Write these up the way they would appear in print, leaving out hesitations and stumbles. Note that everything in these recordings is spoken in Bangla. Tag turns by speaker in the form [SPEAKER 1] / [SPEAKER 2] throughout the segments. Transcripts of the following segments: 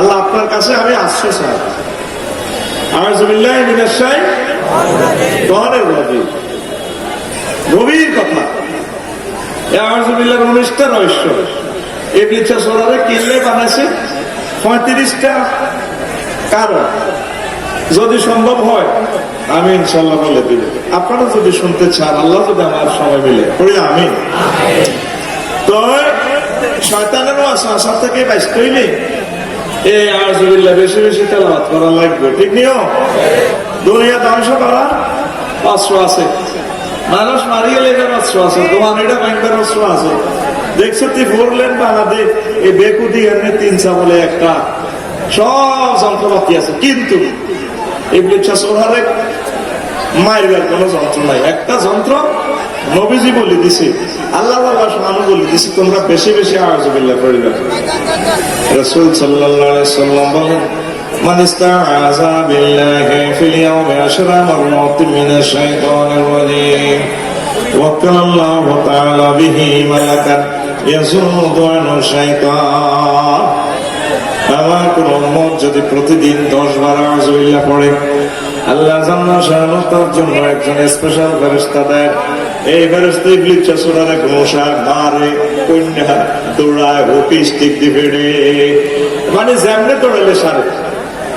[SPEAKER 1] আল্লাহ আপনার কাছে আমি আশ্রয় চাই। আউযুবিল্লাহি মিনাশ শাইতানির রাজিম। গভীর কথা। আউযুবিল্লাহর 19টা রহস্য ইবলিস সূরারে কিনলে বানাইছে 35টা কারণ। যদি সম্ভব হয় আমি ইনশাআল্লাহ বলে দিব। আপনারা যদি শুনতে চান, আল্লাহ যদি আমার সময় মিলে পড়ি আমিন। তো শয়তানের ওয়াসওয়াসা থেকে বাঁচতে হইলে এই আউযুবিল্লাহ বেশি বেশি তেলাওয়াত করা লাগবে। ঠিক নিও? দুনিয়া ধ্বংস করার অস্ত্র আছে, মানুষ মারিয়ে লেগে অস্ত্র আছে, তোমার এটা ব্যাংকের অস্ত্র আছে। দেখছো তুই 4 লেন বানাতে এই বেকুটি এমনি 3 চাবলে একটা সব যন্ত্রপাতি আছে, কিন্তু ইবলিস সূরারে মাইরার কোনো যন্ত্র নাই। একটা যন্ত্র নবীজি বলে দিছে, আল্লাহ সুবহানাহু বলে দিছে, তোমরা বেশি বেশি আউযুবিল্লাহ পড়িবা। রাসূল সাল্লাল্লাহু আলাইহি ওয়াসাল্লাম বলেন, মান ইস্তাআযা বিল্লাহি ফিল ইয়াউমি 10 মাররাতিন মিনাশ শাইতানির রাজীম ওয়াক্কালাল্লাহু তাআলা বিহি মালাকান ইয়াসুদু আনহু শাইতান। আমার কোন উম্মত যদি প্রতিদিন 10 বার আউযুবিল্লাহ পড়ে, আল্লাহ জাল্লাহু তার জন্য একজন স্পেশাল ফেরেশতা দেন। এই ফেরেশতা ইবলিস সূরারে ঘোষা মারে, কন্যা দৌড়ায়, হকি স্টিক দিবে, মানে যেমনে দৌড়ালে সারে।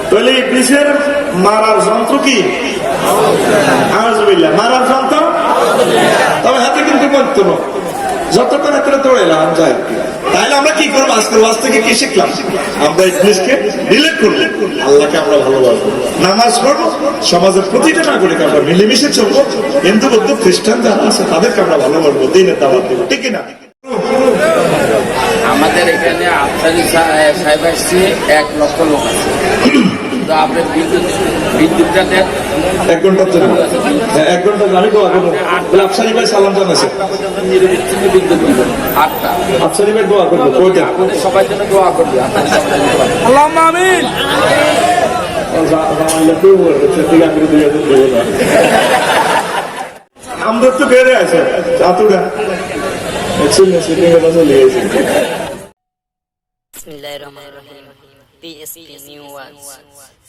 [SPEAKER 1] তাহলে ইবলিসের মারার যন্ত্র কি? আউযুবিল্লাহ। মারার যন্ত্র তবে হাতে কিন্তু মরতো না, যতক্ষণ এতটা দৌড়াইলাম যায়। তাহলে আমরা কি করবো? আজকের ওয়াজ থেকে কি শিখলাম? আমরা ইবলিসকে ডিলিট করবো, আল্লাহকে আমরা ভালোবাসবো, নামাজ পড়বো, সমাজের প্রতিটা নাগরিক আমরা মিলেমিশে চলবো, হিন্দু বৌদ্ধ খ্রিস্টান যারা আছে তাদেরকে আমরা ভালোবাসবো, দিনের দাওয়াত দেবো। ঠিক কিনা?
[SPEAKER 2] আমাদের এখানে আফসারি সাহেব আসছে 1 লক্ষ লোক আছে। তো আপনার বিদ্যুৎটা দেন
[SPEAKER 1] 1 ঘন্টার জন্য। 1 ঘন্টা আমি দোয়া করবো। আফসারি ভাই সালাম জানাইছে,
[SPEAKER 2] নিরবিচ্ছিন্ন বিদ্যুৎ দিবেন 8টা।
[SPEAKER 1] আফসারি ভাই দোয়া করবো, কয়টা?
[SPEAKER 2] আপনাদের সবার জন্য দোয়া করবে। আল্লাহুম্মা আমিন।
[SPEAKER 1] আমরা তো বেড়ে আছে চাতুরা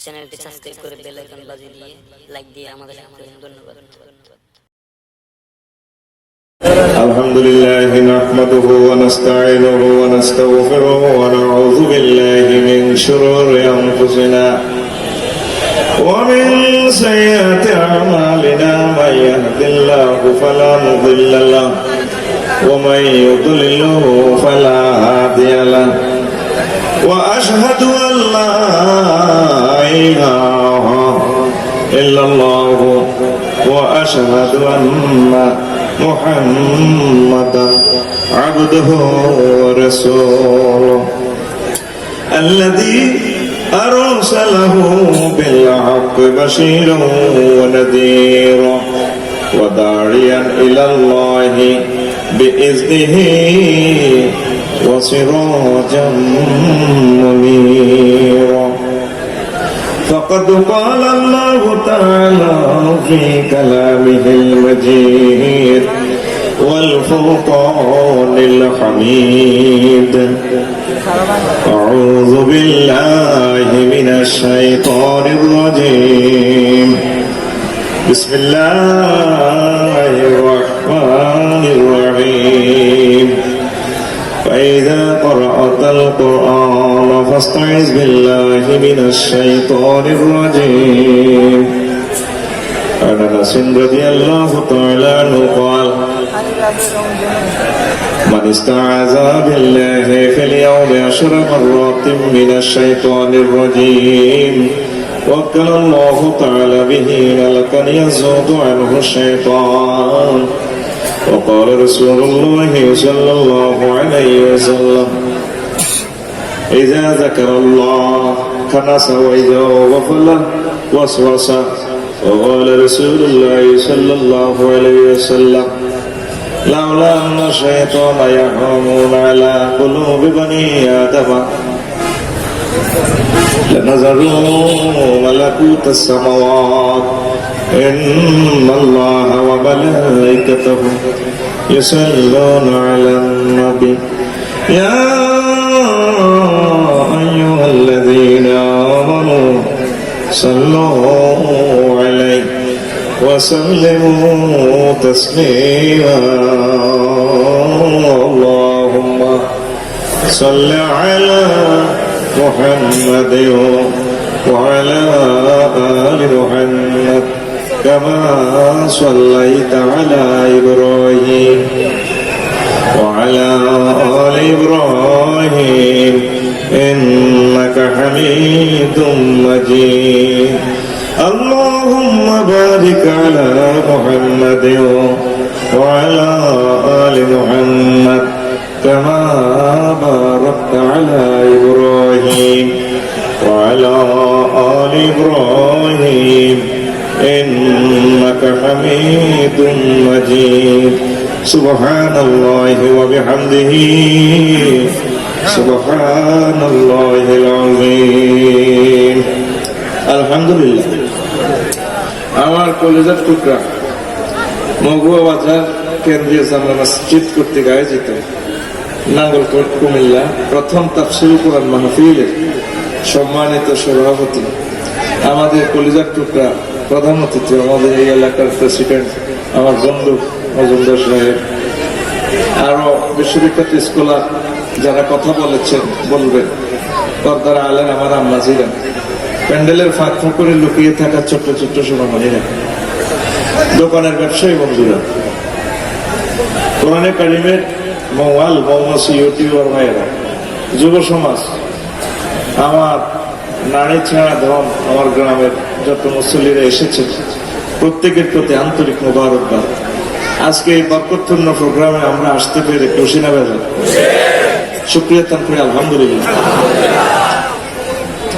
[SPEAKER 3] চ্যানেলটি সাবস্ক্রাইব করে বেল আইকন বাজিয়ে দিয়ে লাইক দিয়ে আমাদের সাথে ধন্যবাদ।
[SPEAKER 1] আলহামদুলিল্লাহ নাহমাদুহু ওয়া নাস্তাঈনুহু ওয়া নাস্তাগফিরুহু ওয়া নাউযু বিল্লাহি মিন শুরুরি আনফুসিনা ওয়া মিন সাইয়্যাতি আমালিনা মান ইয়াহদিল্লাহু ফালা মুদিল্লা লাহু ওয়া মান ইউদ্লিলহু ফালা হাদিয়া লাহু ওয়া আশহাদু আন লা ইলাহা ইল্লাল্লাহু ওয়া আশহাদু আন্না মুহাম্মাদান আবদুহু ওয়া রাসূলুহু আল্লাযী আরসালাহু বিল হাক্কি বাশীরান ওয়া নাযীরান ওয়া দা'iyan ইলাল্লাহি বিইذনিহি ওয়া সিরাজাম মুনীরা। فقد قال الله تعالى في كلامه المجيد والفرقان الحميد أعوذ بالله من الشيطان الرجيم بسم الله الرحمن الرحيم فإذا قرأت القرآن فاستعذ بالله من الشيطان الرجيم. عن أنس رضي الله تعالى عنه قال من استعاذ بالله في اليوم 10 مرات من الشيطان الرجيم وكل الله تعالى به ملكا يزود عنه الشيطان. وقال رسول الله صلى الله عليه وسلم إذا ذكر الله خنس وإذا غفل وسوس. وقال رسول الله صلى الله عليه وسلم لولا أن الشيطان يحرمون على قلوب بني آدم لنزلوا ملكوت السماوات إن الله وملائكته يصلون على النبي يا أيها الذين آمنوا صلوا عليه وسلموا تسليما اللهم صل على محمد وعلى آل محمد كما صليت على إبراهيم وعلى آل إبراهيم إنك حميد مجيد اللهم بارك على محمد وعلى آل محمد كما باركت على إبراهيم وعلى آل إبراهيم إنك حميد مجيد سبحان الله وبحمده سبحان الله العظيم الحمد لله আমার কলেজের টুকরা মগুয়া বাজার কেন্দ্রীয় জামে মসজিদ কর্তৃক আয়োজিত নাঙ্গলকোট কুমিল্লা প্রথম তাফসীর কোরআন মাহফিলের সম্মানিত সভাপতি আমাদের কলেজের টুকরা প্রধান অতিথি আমাদের এই এলাকার প্রেসিডেন্ট আমার বন্ধু মজুমদার সাহেব আরো বিশ্ববিখ্যাত স্কলার যারা কথা বলেছেন বলবেন পর্দার আলেন আমার আম্মাজিরা প্যান্ডেলের ফাঁক করে লুকিয়ে থাকা ছোট্ট ছোট্ট সোনামণিরা দোকানের ব্যবসায়ী বন্ধুরা কোরআনে কারিমের মওয়াল মৌমাছি ইউটিউবার ভাইয়েরা যুব সমাজ আমার নারী ছাড়া ধন আমার গ্রামের যত মুসল্লিরা এসেছে প্রত্যেকের প্রতি আন্তরিক মোবারকবাদ আজকে এই বরকতপূর্ণ প্রোগ্রামে আমরা আসতে পেরে খুশি না বেজার শুকরিয়া তান করে আলহামদুলিল্লাহ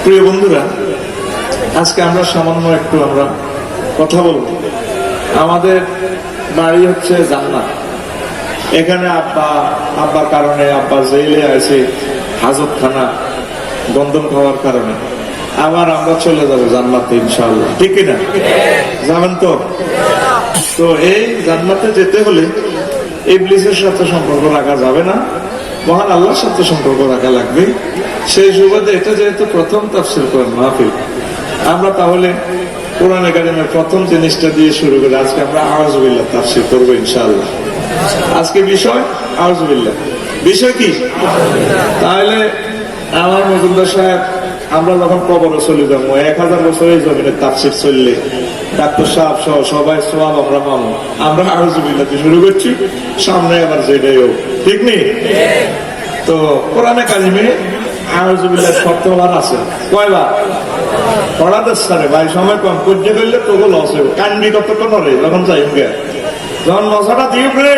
[SPEAKER 1] প্রিয় বন্ধুরা আজকে আমরা সামান্য একটু আমরা কথা বলবো আমাদের বাড়ি হচ্ছে জান্নাত এখানে আব্বার কারণে আব্বা জেলে আছে হাজতখানা বন্ধন খাওয়ার কারণে আবার আমরা চলে যাবো জান্নাতে ইনশাআল্লাহ ঠিক না যাবেন তো তো এই জান্নাতে যেতে হলে ইবলিসের সাথে সম্পর্ক রাখা যাবে না মহান আল্লাহর সাথে সম্পর্ক রাখা লাগবে সেই সুবাদে এটা যেহেতু প্রথম তাফসীর কোরআন মাহফিল আমরা তাহলে কোরআনে কারিমের প্রথম জিনিসটা দিয়ে শুরু করি আজকে আমরা আউযুবিল্লাহ তাফসীর করবো ইনশাআল্লাহ আজকে বিষয় আউযুবিল্লাহ বিষয় কি তাহলে আমার মজুমদার সাহেব আমরা যখন কবরে চলে যাবো 1000 বছরের জমিনে তাফসীর চললে ডাক্তার সাহেব সহ সবাই সওয়াব আমরা পাবো আমরা আউযুবিল্লাহ দিয়ে শুরু করছি সামনে আবার যেটাই হোক ঠিক নেই তো কোরআনে কারিমে আউযুবিল্লাহ 17 বার আছে কয়বার পড়াতে স্যারে ভাই সময় কম করতে করলে তবু লস হবে কান্দি কতক্ষণ হবে যখন যাই যখন মশাটা দিয়ে উপরে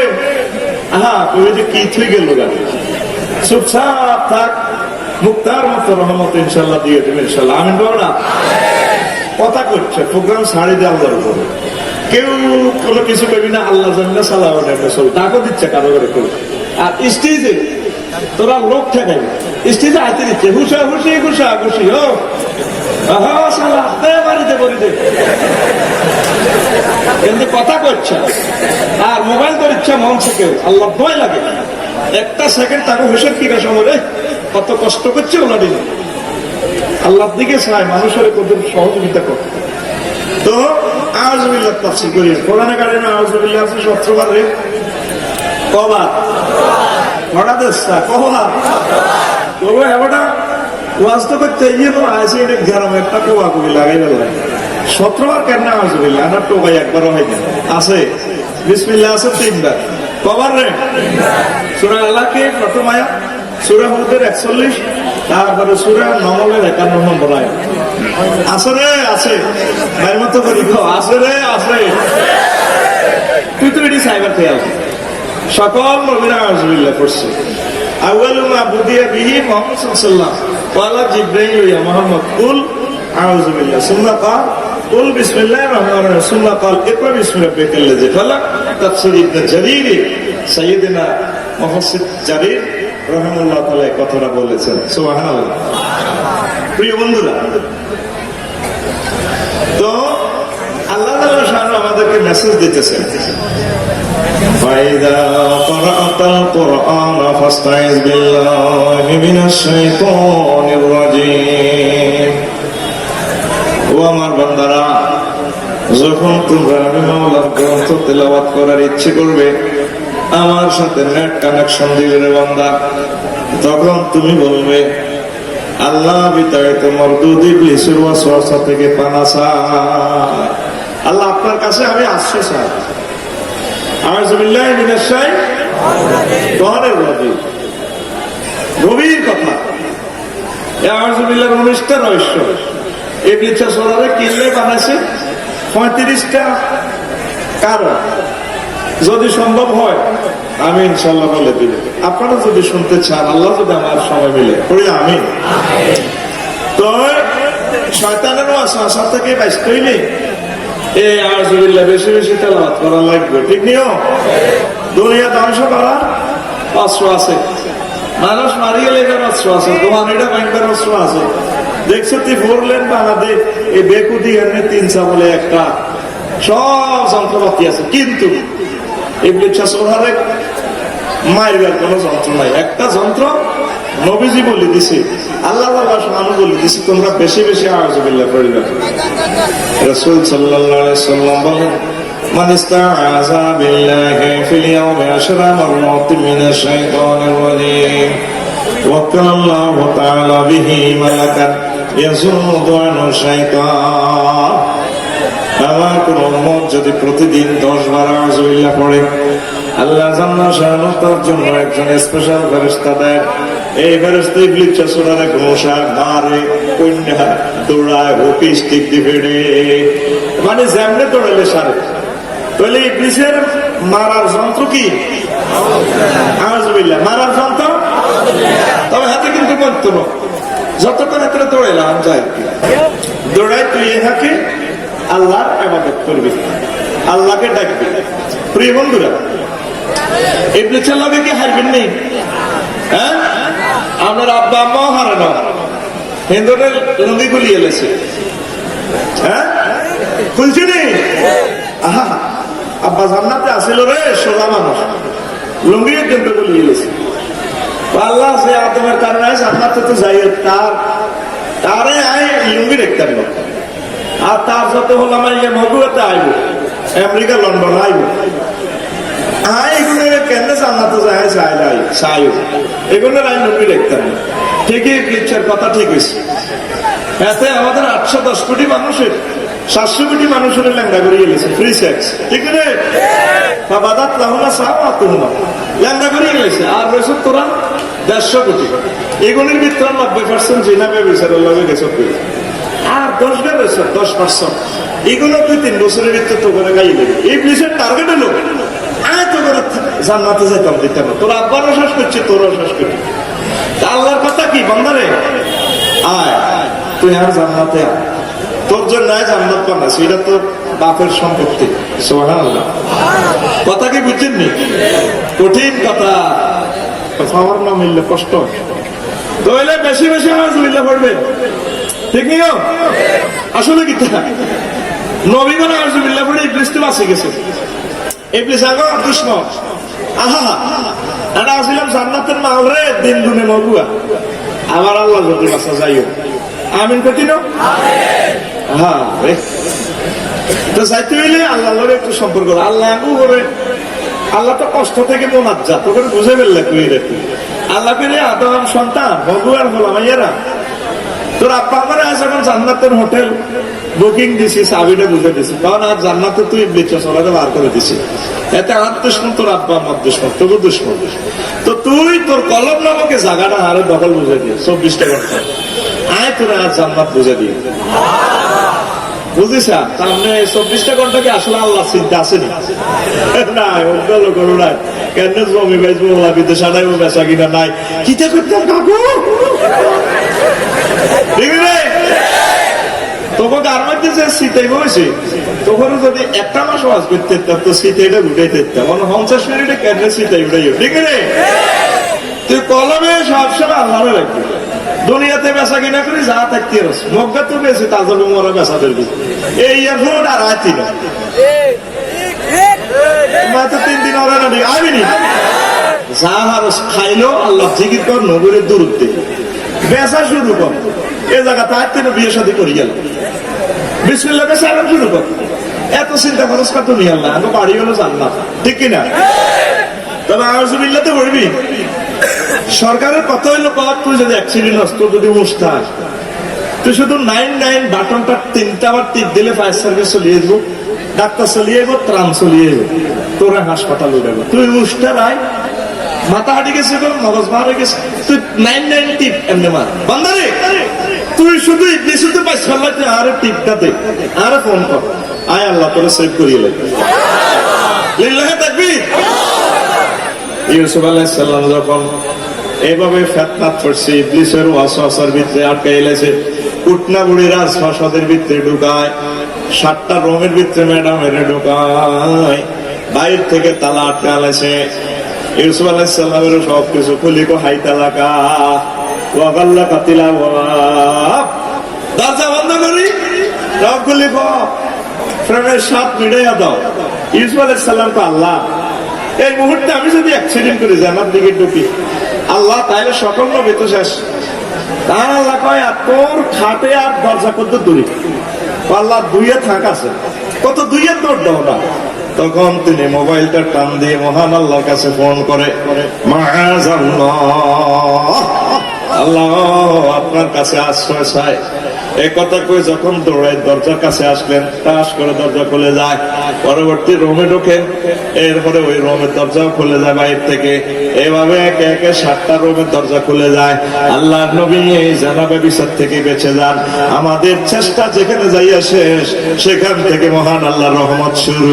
[SPEAKER 1] তুমি যে কি থুই গেল গাড়ি চুপচাপ থাক মুক্তার মতো রহমত ইনশাল্লাহ দিয়ে দেবে ইনশাল্লাহ আমিন বলো না কথা করছে প্রোগ্রাম ছাড়ি দেওয়া করে কেউ কোনো কিছু করবি না আল্লাহ জান্নাত সালাম চল তাকে দিচ্ছে কারো করে করে আর স্টেজে তোরা লোক ঠেকাবি স্টেজে হাতে দিচ্ছে হুসা হুসি ঘুষা ঘুষি ও বাড়িতে বাড়িতে কিন্তু কথা করছে আর মোবাইল ধরিচ্ছে মঞ্চে কেউ আল্লাহ ভয় লাগে একটা সেকেন্ড তাকে হুসের কি সময় কত কষ্ট করছে ওনার আল্লাহর দিকে চায় মানুষের কত সহযোগিতা করে তো আউযুবিল্লাহ তাফসীর করি কোরআনে কারিমে আউযুবিল্লাহ আছে 17 বার কবার পড়া দেশটা কবার তবে এবারটা ওয়াজ তো করতে গিয়ে তো আসি এটা গ্রামে একটা কোয়া কবি লাগাই গেল 17 বার কেন আউযুবিল্লাহ না তো ভাই একবারও হয়নি আছে বিসমিল্লাহ আছে 3 বার কবার রে সূরা আলাকে প্রথম আয়াত সূরা হুদের 41 তারপরে সূরা নামলের 51 নম্বর আয়াত আছে রে আছে ভাই মত করি আছে রে আছে তুই তো এটি সাইবার খেয়াল সকল নবীরা আউযুবিল্লাহ পড়ছে আউয়ালু মা বুদিয়া বিহি মুহাম্মদ সাল্লাল্লাহু ওয়ালা জিবরাইল ইয়া মুহাম্মদ কুল আউযুবিল্লাহ সুম্মা ক্বাল কুল বিসমিল্লাহির রহমানির রহিম সুম্মা ক্বাল ইকরা বিসমি রাব্বিকাল্লাযী খালাক তাফসীর ইবনে জারীর সাইয়্যিদনা মুফাসসির জারীর রাহিমাহুল্লাহ তাআলা এই কথাটা বলেছেন সুবহানাল্লাহ প্রিয় বন্ধুরা তো আল্লাহ তাআলা আমাদেরকে মেসেজ দিতেছেন فإذا قرأت القرآن فاستعذ بالله من الشيطان الرجيم ও আমার বান্দারা যখন তোমরা আমি মাওলার গ্রন্থ তেলাওয়াত করার ইচ্ছে করবে আমার সাথে নেট কানেকশন দিবে রে বান্দা তখন তুমি বলবে আল্লাহ বিতাড়িত মরদুদ ইবলিসের ওয়াসওয়াসা থেকে পানা চাই আল্লাহ আপনার কাছে আমি আশ্রয় চাই আউযু বিল্লাহি মিনাশ শাইতানির রাজিম গভীর কথা আউযু বিল্লাহির 19টা রহস্য ইবলিসের সূরারে কিল্লে বানাইছে 35টা কারণ যদি সম্ভব হয় আমি ইনশাআল্লাহ বলে দিব আপনারা যদি শুনতে চান আল্লাহ যদি আমার সময় মিলে পড়ি আমি তো শয়তানের ওয়াসওয়াসা থেকে বাঁচতে হইলে এই আউযু বিল্লাহ বেশি বেশি তেলাওয়াত করা লাগবে ঠিক নিও দুনিয়া ধ্বংস করার অস্ত্র আছে মানুষ মারিয়ে লেগার অস্ত্র আছে দোহানিটা ব্যাংকের অস্ত্র আছে দেখছো তুই 4 লেন বাংলাদেশ এই বেকুদি এনে 3 চাবলে একটা সব যন্ত্রপাতি আছে কিন্তু ইবলিস ওহারে মাইবার কোনো যন্ত্র নাই একটা যন্ত্র নবীজি বলে দিছে আল্লাহ সুবহানাহু বলে দিছে তোমরা বেশি বেশি আউযু বিল্লাহ পড়বে রাসূল সাল্লাল্লাহু আলাইহি ওয়াসাল্লাম বলেন মান ইস্তাআযা বিল্লাহি ফিল ইয়াউমি 10 মাররাতিন মিনাশ শাইতানির রাজীম ওয়াক্কালাল্লাহু তাআলা বিহি মালাকান ইয়াসুদু আনহু শাইতান আমার কোন উম্মত যদি প্রতিদিন 10 বার আউযু বিল্লাহ পড়ে আল্লাহ জান্নাত শাআনুহু তার জন্য একজন স্পেশাল ফেরেশতা দেয় এই ফেরেশতা ইবলিসের সূরারে ঘোষা মারে কন্যা দৌড়ায় হকি স্টিক দিবে মানে যেমনে দৌড়ালে সারে তাহলে ইবলিসের মারার যন্ত্র কি আউযু বিল্লাহ মারার যন্ত্র তবে হাতে কিন্তু করতে না যতক্ষণ হাতে দৌড়াইলাম যায় দৌড়াই তুই হাতে আল্লাহর ইবাদত করবি আল্লাহকে ডাকবি প্রিয় বন্ধুরা ইবলিসের লগে কি হারবেন নেই হ্যাঁ আমার আব্বা আম্মাও হারে না হিন্দুদের লুঙ্গি গুলিয়ে এলেছে হ্যাঁ খুলছি নি আহা আব্বা জান্নাতে আসিল রে সোজা মানুষ লুঙ্গি কিন্তু গুলিয়ে এলেছে আল্লাহ সে আদমের কারণে জান্নাতে তো যাই তারে আয় লুঙ্গি দেখতেন না আর তার সাথে হল আমার ইয়ে মগুয়াতে আইব আমেরিকা লন্ডন আইব এগুলো কেন জান্নাতে যায় চাই এগুলো আইন লুঙ্গি দেখতেন না ঠিকই ইবলিসের কথা ঠিক হয়েছে এতে আমাদের 810 কোটি মানুষের 700 কোটি মানুষের ল্যাংড়া করে গেছে ফ্রি সেক্স ঠিক রে বাদাত লাহুনা সাওয়াতুহুমা ল্যাংড়া করে গেছে আর রয়েছে তোরা 150 কোটি এগুলির ভিতরে 90% জিনাবে বিচারের লগে গেছে আর 10% এগুলো 2-3 বছরের ভিতরে তো করে গাই দেবে ইবলিসের টার্গেট হলো আয় তো করে জান্নাতে যেতাম দিতাম তোর আব্বারও শেষ করছে তোরও শেষ করছে আল্লাহর কথা কি বান্দারে আয় তুই আর জান্নাতে আয় তোর জন্য জান্নাত পানা সেটা তো বাপের সম্পত্তি সুবহানাল্লাহ কথা কি বুঝছেন নি কঠিন কথা পাওয়ার না মিললে কষ্ট তাহলে বেশি বেশি আওয়াজ মিললে পড়বে ঠিক নিও আসলে কি নবীগণ আওয়াজ মিললে পড়ে ইবলিস তো বাঁচে গেছে ইবলিস আগে দুশমন আহা এটা আসলাম জান্নাতের মাল রে দিন দুনে মগুয়া আমার আল্লাহ যদি বাঁচা যাইও আমিন কঠিন হ্যাঁ তো যাইতে হইলে আল্লাহ একটু সম্পর্ক আল্লাহ করে আল্লাহ তো কষ্ট থেকে মোনাজ্জা তোকে বুঝে ফেললে তুই রে আল্লাহ পেলে আদম সন্তান ভগবান হলাম ইয়েরা তোর আব্বা আমার আজ এখন জান্নাতের হোটেল বুকিং দিছি চাবিটা বুঝে দিছি কারণ আজ জান্নাতে তুই ইবলিস চলাতে বার করে দিছি এতে আমার দুশ্মন তোর আব্বা আমার দুশ্মন তোর দুশ্মন তো তুই তোর কলম নামকে জায়গাটা আরে দখল বুঝে দিয়ে 24টা ঘন্টা আয় তোরা আজ জান্নাত বুঝে দিয়ে বুঝিস সামনে 24টা ঘন্টা কি আসলে আল্লাহ চিন্তা আসেনি না ওগুলো করো না কেন জমি বেচবো বিদেশ আনাইবো বেচা কিনা নাই কিতা করতাম কাকু তোকে গার্মেন্টে যে শীতে বসে তখন যদি একটা মাস ওয়াজ করতে তো শীতেটা উঠাইতে 50 মিনিটে কেন শীতে উঠাইও ঠিক রে তুই কলমে সবসময় আল্লাহ রাখবি দুনিয়াতে বেচা কিনা করি যা থাকতে মগ্গা তো বেশি তাজা মরা বেচা ফেলবি এই ইয়ারফোন আর আতি না মাত্র 3 দিন হবে না আইবিনি যা হারস খাইলো আল্লাহ জিকির কর নবীর দরুদ দে বেচা শুরু কর এ জায়গা তার থেকে বিয়ে শাদী করে গেল বিসমিল্লাহ বেচা শুরু কর এত চিন্তা খরচ কত নিয়ে আল্লাহ আমি বাড়ি হলো জান্নাত ঠিক কিনা তবে আউযুবিল্লাহ তো বলবি সরকারের কত হইলো কত তুই যদি অ্যাক্সিডেন্ট হস তোর যদি মুস্তাহ তুই শুধু 99 বাটনটা 3টা বার টিপ দিলে ফায়ার সার্ভিস চলিয়ে যাবো ডাক্তার চলিয়ে যাবো ত্রাণ চলিয়ে যাবো তোরা হাসপাতাল উঠে যাবো তুই মুস্তাহ রায় মাথা হাঁটি গেছে মগজ মার হয়ে গেছে তুই 99 টিপ এমনি মার বান্দারে তুই শুধু ইবলিসুতে পাইছ ফেললাই তুই আরে টিপটা দে আরে ফোন কর আয় আল্লাহ তোরে সেভ করিয়ে লাই লিল্লাহি তাকবীর ইউসুফ আলাইহিস সালাম যখন এইভাবে ফিতনাত করছে ইবলিসের ওয়াসওয়াসার ভিতরে আটকে এলেছে উটনা বুড়ি রাজপ্রাসাদের ভিতরে ঢুকায় 7টা রুমের ভিতরে ম্যাডামের ঢুকায় বাইর থেকে তালা আটকে আলেছে ইউসুফ আলাইহিস সালামের সবকিছু খুলি কো হাই তালাকা ওয়াগাল্লা কাতিলা দরজা বন্ধ করি সব খুলি কো ফ্রেমের সাথ মিটাইয়া দাও ইউসুফ আলাইহিস সালাম কো আল্লাহ এই মুহূর্তে আমি যদি অ্যাক্সিডেন্ট করে জান্নাত দিকে ঢুকি আল্লাহ তাইলে সকল নবী তো শেষ তার আল্লাহ কয় আর তোর খাটে আর দরজা কত দূরে আল্লাহ দুইয়ে থাক আছে কত দুইয়ে তোর দাও না তখন তিনি মোবাইলটা টান দিয়ে মহান আল্লাহর কাছে ফোন করে মাআযাল্লাহ আল্লাহ আপনার কাছে আশ্রয় চাই এই কথা কই যখন দৌড়ায় দরজার কাছে আসলেন টাস করে দরজা খুলে যায় পরবর্তী রুমে ঢোকেন এরপরে ওই রুমের দরজাও খুলে যায় বাইরে থেকে এভাবে একে একে 7টা রুমের দরজা খুলে যায় আল্লাহর নবী এই জানাবে বিচার থেকে বেঁচে যান আমাদের চেষ্টা যেখানে যাইয়া শেষ সেখান থেকে মহান আল্লাহর রহমত শুরু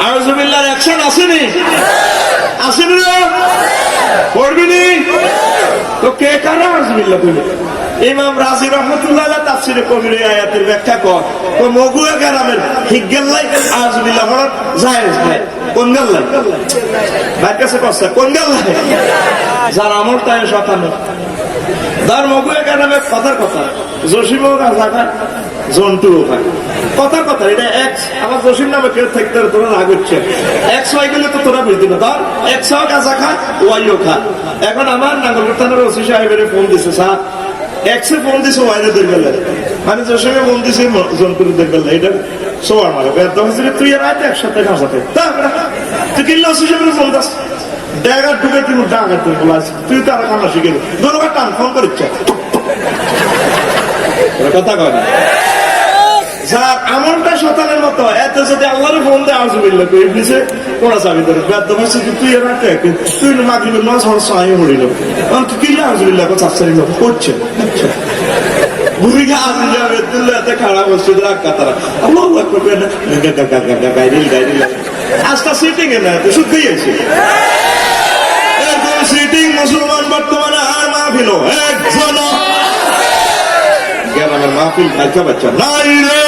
[SPEAKER 1] আউযুবিল্লাহর অ্যাকশন আসেনি আসেনি পড়বিনি তো কে কারা আউযুবিল্লাহ বলে ইমাম রাজি রহমাতুল্লাহ আলাইহি তাফসীরে কবির এই আয়াতের ব্যাখ্যা কর তো মগুয়া গ্রামের হিগেল্লাই আউযুবিল্লাহ বড় জায়েজ ভাই কোন গল্লাই ভাই কাছে কষ্ট কোন গল্লাই যার আমল তাই শতানো দার মগুয়া গ্রামের কথার কথা জসিমও রাজা জন্টু ভাই কথার কথা এটা এক্স আমার জসিম নামে কেউ থাকতে তোরা রাগ হচ্ছে এক্স ওয়াই গেলে তো তোরা বুঝতে না ধর এক্স গাঁজা খা ওয়াইও খা এখন আমার নাগরকানের ওসি সাহেবের ফোন দিছে স্যার এক্সে ফোন দিছে ওয়াইরে দেখবেন মানে জসিমে ফোন দিছে জন্টুর দেখবেন এটা সোয়ার মারে বেদ হয়েছিল তুই আর রাতে একসাথে খাসাতে তুই কিনলে ওসি সাহেবের ফোন দাস ড্যাগার ঢুকে তুই ডাকার তুই বলা তুই তো আর খানা শিখে দোনোবার টান ফোন করিচ্ছে কথা কয় না যার আমলটা শতানের মতো এত যদি আল্লাহর ফোন দেয় আউযুবিল্লাহ কই ইবলিসে কোনা চাবি ধরে বেদ হয়েছে তুই আর রাতে তুই মাগরিবের নামাজ পড়ছ আমি পড়িল তুই কিনলে আউযুবিল্লাহ কো চাপসারি করছে বুড়িগা আউযুবিল্লাহ বেদুল্লাহতে খাড়া মসজিদ রাখা তারা আল্লাহু আকবার গাইরিল আস্তা সিটিং এ না তো শুধুই আছে এরকম সিটিং মুসলমান বর্তমানে আর মাহফিল একজন গ্রামের মাহফিল বাচ্চা বাচ্চা নাই রে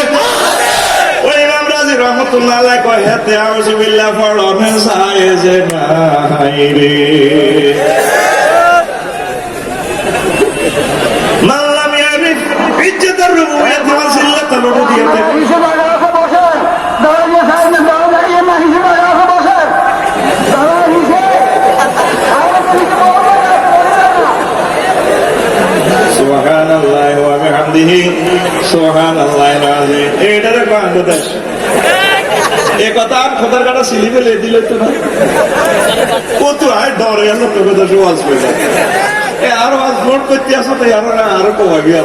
[SPEAKER 1] ওই ইমাম রাজি রহমাতুল্লাহ আলাইহি কয় হাতে আউযুবিল্লাহ পড়নে সায়েজ নাই রে মাল্লাম ইয়ারিফ ইজ্জতার রুবুবিয়্যাত ওয়া জিল্লাতুল উবুদিয়্যাত সুবহানাল্লাহ ওয়া বিহামদিহি সুবহানাল্লাহিল আযীম এটারে কান্দ দেশ এই কথা আর খোদার কাটা সিলি ফেলে দিলে তো না কত আয় ডরে গেল তো কথা ওয়াজ করে আর ওয়াজ নোট করতে আসো তো আরো কমা গিয়া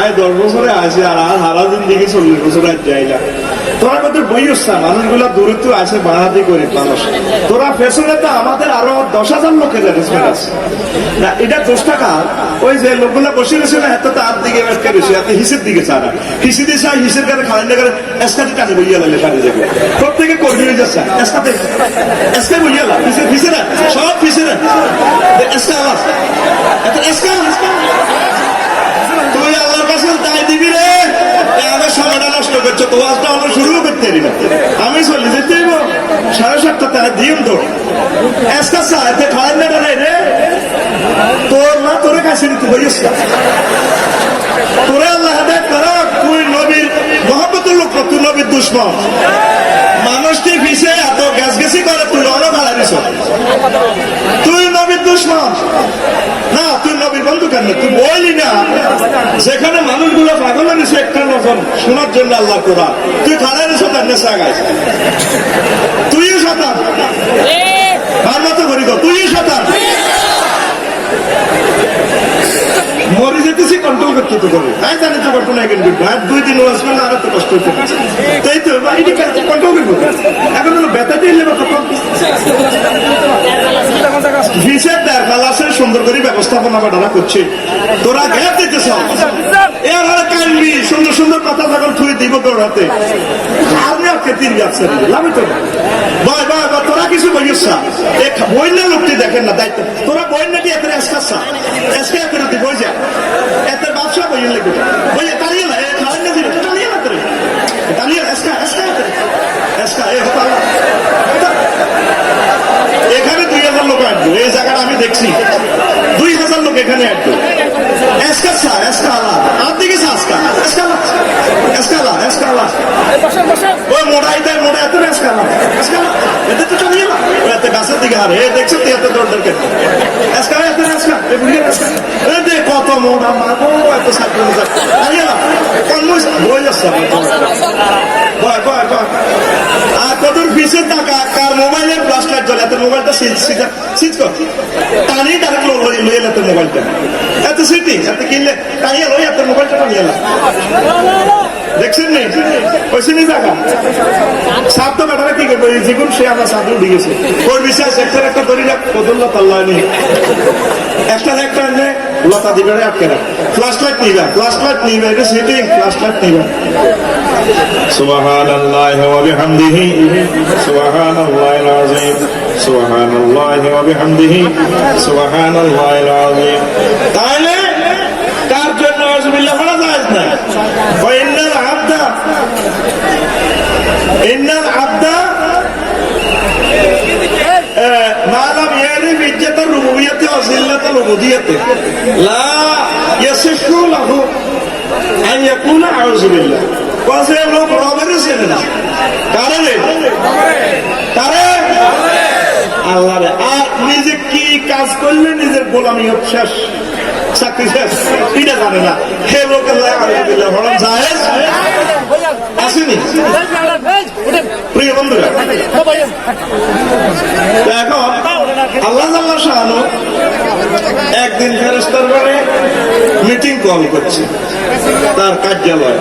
[SPEAKER 1] আয় 10 বছরে আসে আর সারা জিন্দিগি 40 বছর আজ যাইলা তোরা কত বইসা মানুষগুলা দূরে তো আসে বাড়াতে করি মানুষ তোরা পেছনে তো আমাদের আরো 10,000 লোকের অ্যারেঞ্জমেন্ট আছে না এটা 10 টাকা ওই যে লোকগুলা বসে গেছে না এত তো আর দিকে বেটকে রয়েছে এত হিসেব দিকে চারা হিসি দিয়ে চাই হিসেব করে খালেন করে এসকাতে টানে বইয়া লাগে পানি দেখে প্রত্যেকে কর্মী হয়ে যাচ্ছে এসকাতে এসকে বইয়া লাগ ফিসে না সব ফিসে না এসকা আওয়াজ এত এসকা তুই আল্লাহর কাছে তাই দিবি রে আমার সময়টা নষ্ট করছো তো আজটা আমরা শুরু করতে পারি না আমি চলি যেতে 7:30 টাকা দিম তো এসকা চা এতে খাওয়ার না রে তোর না তোরে কাছে নিতে বলিস তোরে আল্লাহ হেদায়েত করা তুই নবীর মহব্বতের লোক তুই নবী নবীর দুশ্মন। মানুষটি পিছে এত গ্যাস গেছি করে, তুই অনেক হারা দিস, তুই নবীর দুশ্মন না, তুই নবীর বন্ধু কেন? তুই বললি না যেখানে মানুষগুলো পাগল হয়েছে একটা নজর শোনার জন্য আল্লাহ কোরআন, তুই খাড়া দিস তার নেশা গাছ, তুইও শতান আর মতো করি গো, তুইও শতান। মরে যেতেছি কন্ট্রোল করতে তো করবো, হ্যাঁ জানি তো ঘটনা কেন করবো, হ্যাঁ 2 দিন ওয়াজ করলে আর তো কষ্ট হচ্ছে, তাই তো এটি কন্ট্রোল করবো। এখন হলো ব্যথা দিলে ভিসের দেড় সুন্দর করে ব্যবস্থাপনা বাড়ারা করছে, তোরা গ্যাপ দিতেছ, এর কানবি সুন্দর সুন্দর কথা যখন থুয়ে দিব তোর হাতে, আপনি আজকে 3 যাচ্ছে লাভে তো বয় বয় বা তোরা কিছু বইস বন্যা লোকটি দেখেন না দায়িত্ব, তোরা বন্যাটি এত এসকাচ্ছা এসকে এত বই যা এত ব্যবসা বইয়ের লেগে বইয়ে তাড়িয়ে না খাওয়ান না দিলে তাড়িয়ে না করে তাড়িয়ে এসকা এসকা এসকা এ হতো এখানে 2000 লোক আসবে, এই জায়গাটা আমি দেখছি 2000 লোক এখানে আসবে। এসকাচ্ছা এসকালা আর দিকে আজকা এসকালা এসকালা এসকালা ওই মোড়াই দেয় মোড়া এত এসকালা এসকালা এতে তো চলিয়ে না এত গাছের দিকে আর এ দেখছো তুই এত দৌড় কে এসকালা এত এসকা এ বুঝিয়ে এ দেখ কত মোড়া মাগো এত সাইকেল চালিয়ে না কোন বই যাচ্ছে বয় বয় বয় আর কতর পিছের টাকা কার মোবাইলের ফ্ল্যাশ লাইট জ্বলে, এত মোবাইলটা সিজ কর টানি ডাইরেক্ট লইয়ে এত মোবাইলটা এত সিটি এত কিনলে টানিয়ে লই এত মোবাইলটা টানিয়ে এলাম দেখছেন নি ওইসে নি জায়গা সাপ তো ব্যাটারা কি করবো, জীবন সে আমার সাধু উঠে গেছে ওর বিশ্বাস একটার একটা ধরি রাখ কদুল্লা তাল্লা নেই একটার একটা এনে লতা দিবে আটকে রাখ, ফ্ল্যাশ লাইট নিবা ফ্ল্যাশ লাইট নিবে এটা সিটিং ফ্ল্যাশ লাইট নিবা। সুবহানাল্লাহি ওয়া বিহামদিহি সুবহানাল্লাহিল আযীম সুবহানাল্লাহি ওয়া বিহামদিহি সুবহানাল্লাহিল আযীম। তাহলে তার জন্য আউযুবিল্লাহ বলা যায় না, ওয়া ইন্নাল আবদা মা লাম ইয়ারিফ ইজ্জাতার রুবুবিয়্যাতি ওয়া জিল্লাতাল উবুদিয়্যাতি লা ইয়াসিহু লাহু আন ইয়াকুনা আউযুবিল্লাহ। কাজে লোক রবের চেনে না, কারে কারে আল্লাহ। আর নিজে কি কাজ করলে নিজের গোলামি শেষ, চাকরি শেষ, এটা জানে না, হে লোক আল্লাহ আউযুবিল্লাহ বলা জায়েজ আসেনি। প্রিয় বন্ধুরা, এখন আল্লাহ জাল্লা শাআনু একদিন ফেরেশতার ঘরে মিটিং কল করছে তার কার্যালয়,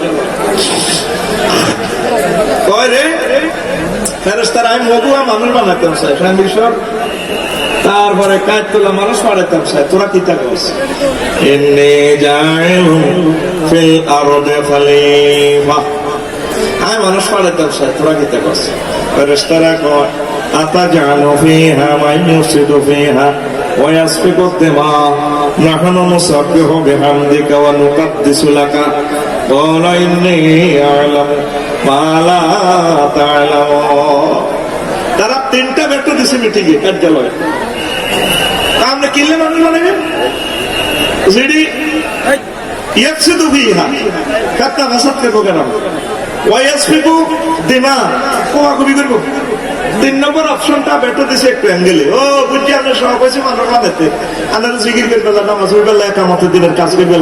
[SPEAKER 1] কয় রে ফেরেশতারা আমি মধুয়া মানুষ বানাতাম চাই, তারপরে কাজ তোলা মানুষ বানাতাম চাই, তোরা কি তা করছিস? ইন্নী জাইলুন ফিল আরদি খলিফা, আমি মানুষ বানাতাম চাই, তোরা কি তা করছিস? ফেরেশতারা কয় আতাজালু ফিহা মান ইউফসিদু ফিহা ওয়া ইয়াসফিকু দিমা নাহনু নুসাব্বিহু বিহামদিকা ওয়া নুকাদ্দিসু লাকা ক্বালা ইন্নী আ'লামু মা লা তা'লামুন। তারা 3টা বেটো দিছে মিটিংয়ে কার্যালয়ে, আমরা কিনলে মানুষ বানাবেন যেটি ইয়াকসিদু ফিহা কাত্তা ভাষাত করবো কেন, ওয়া ইয়াসফিকু দিমা কোয়া কবি করবো। 3 নম্বর অপশনটা বেটো দিছে একটু অ্যাঙ্গেলে, ও বুঝছি আমরা সব হয়েছি মানুষ বানাতে, আমরা জিকির করবে নামাজ পড়বে একামতের দিনের কাজ করবে,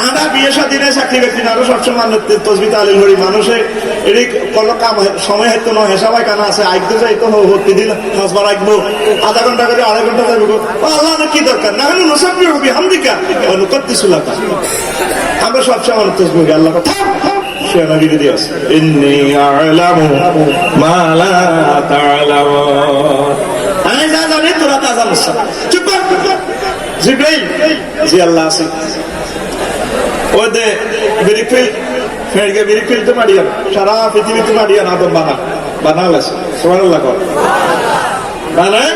[SPEAKER 1] আমরা বিয়ে শাদী নেই চাকরি বাকরি না, আরো সবসময় তসবি তালিল করি, মানুষে এটি কোনো কাম সময় হয়তো নয় হেসাবাই কানা আছে আইকতে যাইতো ভর্তি দিন হাসবার আঁকবো আধা ঘন্টা করে 2.5 ঘন্টা যাবো, আল্লাহ কি দরকার না হলে নসাবি হবি হামদিকা অনুকত্তিসুলাকা, আমরা সবসময় তসবি করি আল্লাহ কথা ইন্নী আ'লামু মা লা তা'লামুন, আমি যা জানি তোরা তা জানিস। চুপ কর জিবরাইল, জি আল্লাহ আছে ওদে বিরিফিল ফেরগে বিরিফিল তো মারিয়া সারা পৃথিবীতে মারিয়া আদম বানালেছে সুবহানাল্লাহ কর বানায়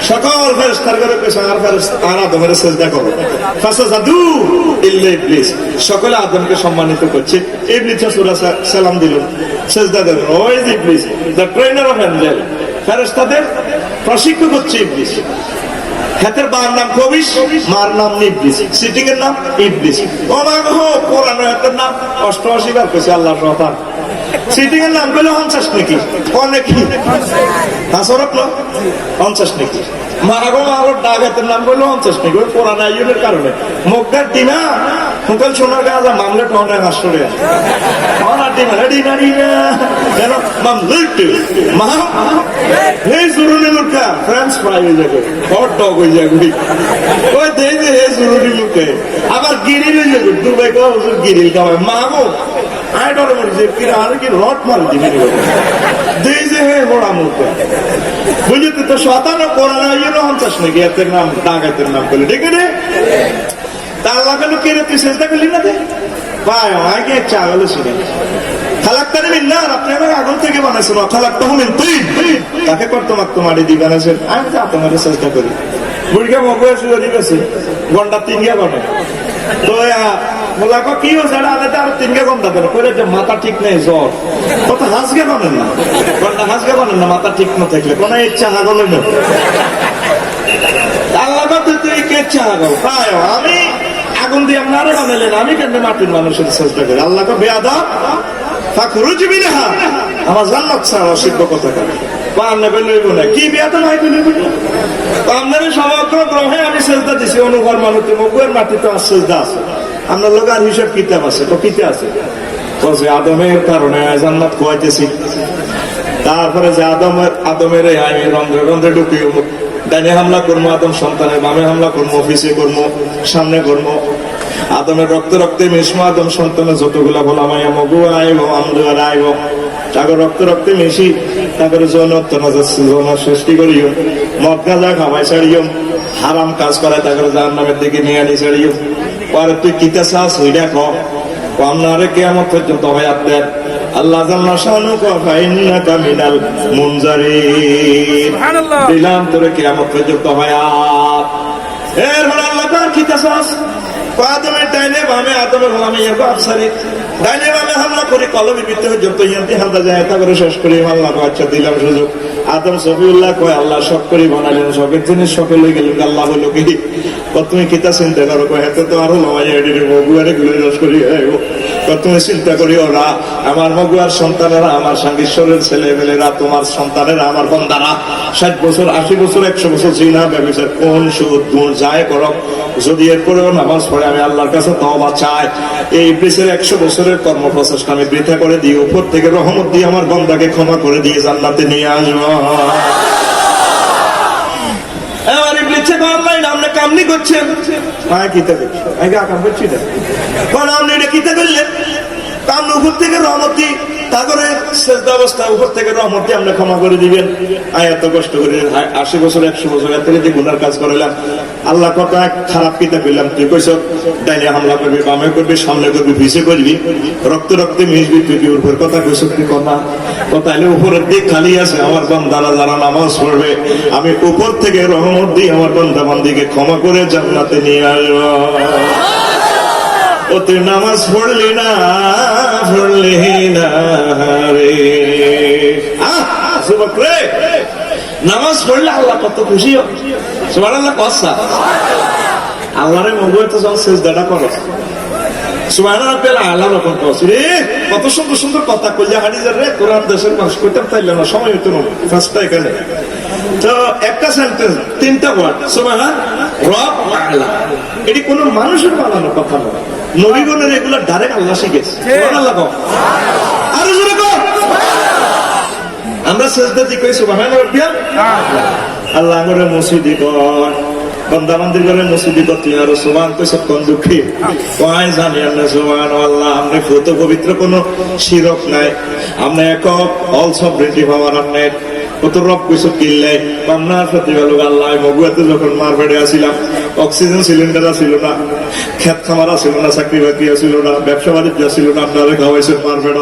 [SPEAKER 1] সকল ফেরেশতার করে পেছন আর ফেরেশতা আর আদমের সিজদা করো, ফাসাজাদু ইল্লা ইবলিস, সকলে আদমকে সম্মানিত করছে, ইবলিস সূরা সালাম দিল সিজদা দিল, ওই যে ইবলিস দ্য ট্রেনার অফ এঞ্জেল, ফেরেশতাদের প্রশিক্ষক হচ্ছে ইবলিস, হাতের বার নাম কবিশ, মার নাম ইবলিস, সিটিং এর নাম ইবলিস। ও মা গো কোরআনের হাতের নাম 88 বার কইছে আল্লাহর রহমান, সিটিং এর নাম করলে 50 নাকি নাকি হাসরত 50 নাকি মাগো ডাকাতের নাম করলে 50 নাকি ওই পুরানা ইউনের কারণে মক্কার ডিমা হুকাল সোনার গাজা মামলা টনে হাসরে আমার ডিমা ডিনা কেন মামলুট হে জরুরি মুরকা ফ্রেঞ্চ ফ্রাই হয়ে যাবে হট ডগ হয়ে যাবে ওই দেই যে হে জরুরি মুরকা আবার গিরিল হয়ে যাবে দুবাই কো গিরিল খাওয়ায় মাগো আই ডরে মরি যে কি আর কি রট মার দিবি দেই যে হে বড় মুরকা বুঝতে তো শতানো কোরআন আইলো 50 নাকি এর নাম ডাকাতের নাম বলে ঠিক আছে তা আল্লাহ কেন কেড়ে তুই চেষ্টা করলি না দে ভাই আগে চাগল ছিল খালাক্তারে মিন্না আপনি আমার আগুন থেকে বানাইছেন খালাক্তা হলেন তুই তাকে করতো মাত্র মারি দি বানাইছেন আমি তো তোমার চেষ্টা করি বুড়িকে মগুয়ে শুয়ে দিয়েছে ঘন্টা 3 গা বানায় তো মোলাক কি হয়েছে আলাদা আর 3 গা ঘন্টা দেন করে যে মাথা ঠিক নেই জ্বর কত হাসগে বানেন না ঘন্টা হাসগে বানেন না মাথা ঠিক না থাকলে কোনো ইচ্ছা হাগলে না আল্লাহ তুই কে ইচ্ছা হাগল প্রায় আমি আগুন দিয়ে আপনারা বানালেন আমি কেন মাটির মানুষের চেষ্টা করি আল্লাহকে বেয়াদা ফাখরুজ মিনহা আমার জান্নাত ছাড়া অসিদ্ধ কথা করে পান্নাবে লইব না কি বেয়াদা নাই লইব না আপনার সমগ্র গ্রহে আমি চেষ্টা দিছি অনুভব মানুষের মগুয়ের মাটিতে আর চেষ্টা আছে আপনার লোক আর হিসাব কিতাব আছে তো কিতে আছে বলছে আদমের কারণে জান্নাত খোয়াইতেছি তারপরে যে আদমের আমি রন্ধ্রে রন্ধ্রে ঢুকিয়ে ডাইনে হামলা করবো আদম সন্তানের বামে হামলা করবো অফিসে করবো সামনে করবো আদমের রক্তে রক্তে মিশমো আদম সন্তানের যতগুলা বলা মাইয়া মগু আইব আমদুয়ার আইব তাকে রক্তে রক্তে মিশি তারপরে যৌন সৃষ্টি করিও মদ গাঁজা খাওয়াই ছাড়িও হারাম কাজ করায় তারপরে জাহান্নামের দিকে নিয়ে আনি ছাড়িও পরে তুই কিতা চাস ওইটা আপনারে কেয়ামত পর্যন্ত হয়াত দেন আল্লাহ জাল্লা শানুহু ফাইন্নাকা মিনাল মুনজারিন দিলাম তোরে কিয়ামত পর্যন্ত হয়াত এরপর আল্লাহ তার কি চাস আদমের ডাইনে বামে আদমের বামে ইয়াকো আফসারি ডাইনে বামে হামলা করে কলমের ভিতরে যত ইয়ান্তি হামলা যায় তা করে শেষ করে আল্লাহ আচ্ছা দিলাম সুযোগ আদম সফিউল্লাহ কয় আল্লাহ সব করে বানালেন সবের জিনিস সকল হয়ে গেলেন আল্লাহ বললো কি তুমি কিতা চিন্তা করো হেতে তো আরো লমাই মগুয়ারে গুলো রস করি তুমি চিন্তা করি ওরা আমার মগুয়ার সন্তানেরা আমার সাঙ্গীশ্বরের ছেলে মেলেরা তোমার সন্তানেরা আমার বন্দারা 60 বছর 80 বছর 100 বছর জিনা ব্যবচার কোন সুদ গুণ যায় করো যদি এরপরেও নামাজ পড়ে আমি আল্লাহর কাছে তওবা চাই এই ইবলিসের 100 বছরের কর্ম প্রচেষ্টা আমি বৃথা করে দিই উপর থেকে রহমত দিয়ে আমার বন্দাকে ক্ষমা করে দিয়ে জান্নাতে নিয়ে আসবো আমার ইবলিসে অনলাইন আপনি কামনি করছেন মায়া কিতা করছেন আগে কাম করছি না কোন আপনি এটা কিতা করলেন কাম উপর থেকে রহমত দিই তারপরে সেজদা অবস্থা উপর থেকে রহমত দিয়ে আপনি ক্ষমা করে দিবেন এত কষ্ট করে 80 বছর 100 বছর এত যে গুনার কাজ করাইলাম আল্লাহ কত খারাপ কিতা করলাম তুই কইস ডাইনে হামলা করবি বামে করবি সামনে করবি পিছে করবি রক্তে রক্তে মিশবি তুই কি উপর কথা কইস তুই কথা এলে উপরের দিক খালি আছে আমার বান্দারা যারা নামাজ পড়বে আমি উপর থেকে রহমত দিই আমার বান্দা বান্দিকে ক্ষমা করে জান্নাতে নিয়ে আসবো ও তুই নামাজ পড়লি না রে যুবক রে নামাজ পড়লে আল্লাহ কত খুশি সুবহানাল্লাহ কসা আল্লাহরে মগুয়ে তো যখন সিজদাটা করো সুবহানাল্লাহ পেলা আল্লাহ রকম কসি রে কত সুন্দর সুন্দর কথা কইলা হাদিসের রে কোরআন দেশের মানুষ কইতে পারলে না সময় হতো না ফার্স্টটা এখানে তো একটা সেন্টেন্স 3টা ওয়ার্ড সুবহানাল্লাহ রব আলা এটি কোন মানুষের বানানো কথা নয় নবীগণের এগুলো ডাইরেক্ট আল্লাহ শিখেছে সুবহানাল্লাহ আরো জোরে কর আমরা সেজদা দি কই সুবহানাল্লাহ আল্লাহ আমারে মসজিদে কর বান্দা বান্দির করে মসজিদে কর তুই আর সুবহান কইছ কোন দুঃখী কয় জানি আল্লাহ সুবহানাল্লাহ আমরা কত পবিত্র কোন শিরক নাই আমরা একক অল সভরেন্টি পাওয়ার আমনে কত রব কইছ কিল্লাই পান্নার সাথে গেল আল্লাহ মগুয়াতে যখন মারবেড়ে আসিলাম অক্সিজেন সিলিন্ডার ছিল না খেত খামারা ছিল না চাকরি বাকরি ছিল না ব্যবসা বাণিজ্য ছিল না আপনারা খাওয়াইছে মারবেড়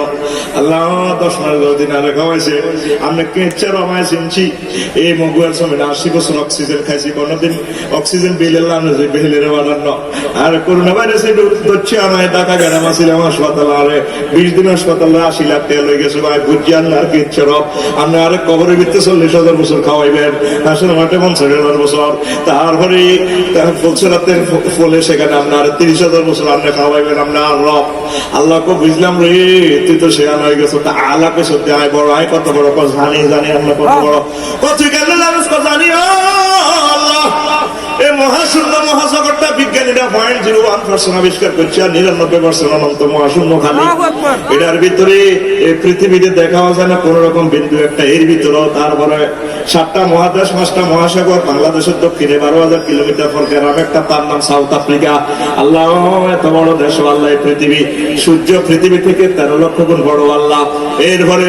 [SPEAKER 1] আল্লাহ 10 মাস 10 দিন আরে খাওয়াইছে আমরা কেঁচা রমায় চিনছি এই মগুয়ার সময় 80 বছর অক্সিজেন খাইছি কোনদিন অক্সিজেন বিল এলাম যে বিলের বানানো আর করোনা ভাইরাসে হচ্ছে আমার টাকা গেলাম আসিলাম হাসপাতাল আরে 20 দিন হাসপাতালে 80 লাখ টাকা হয়ে গেছে ভাই বুঝিয়ান আর কেঁচা রব আমরা আরে কবরের ভিতরে 40,000 বছর খাওয়াইবেন আসলে মাঠে 50,000 বছর তারপরে ফুলসেরাতের ফলে সেখানে আপনার 30,000 বছর আপনি খাওয়াইবেন আপনি আর রব আল্লাহকে বুঝলাম রে তুই তো শেয়ান হয়ে গেছো তা আল্লাহকে সত্যি আয় বড় আয় কত বড় জানি আমরা কত বড় কত কেন জানি আল্লাহ এই মহাশূন্য মহাজগৎটা বিজ্ঞানীরা 0.01% আবিষ্কার করছে আর 99% অনন্ত মহাশূন্য খালি এটার ভিতরে এই পৃথিবীতে দেখাও যায় না কোন রকম বিন্দু একটা এর ভিতরেও তারপরে 7টা মহাদেশ 5টা মহাসাগর বাংলাদেশের দক্ষিণে 12,000 কিলোমিটার পর গ্রাম একটা তার নাম সাউথ আফ্রিকা আল্লাহ এত বড় দেশ আল্লাহ এই পৃথিবী সূর্য পৃথিবী থেকে 13 লক্ষ গুণ বড় আল্লাহ এরপরে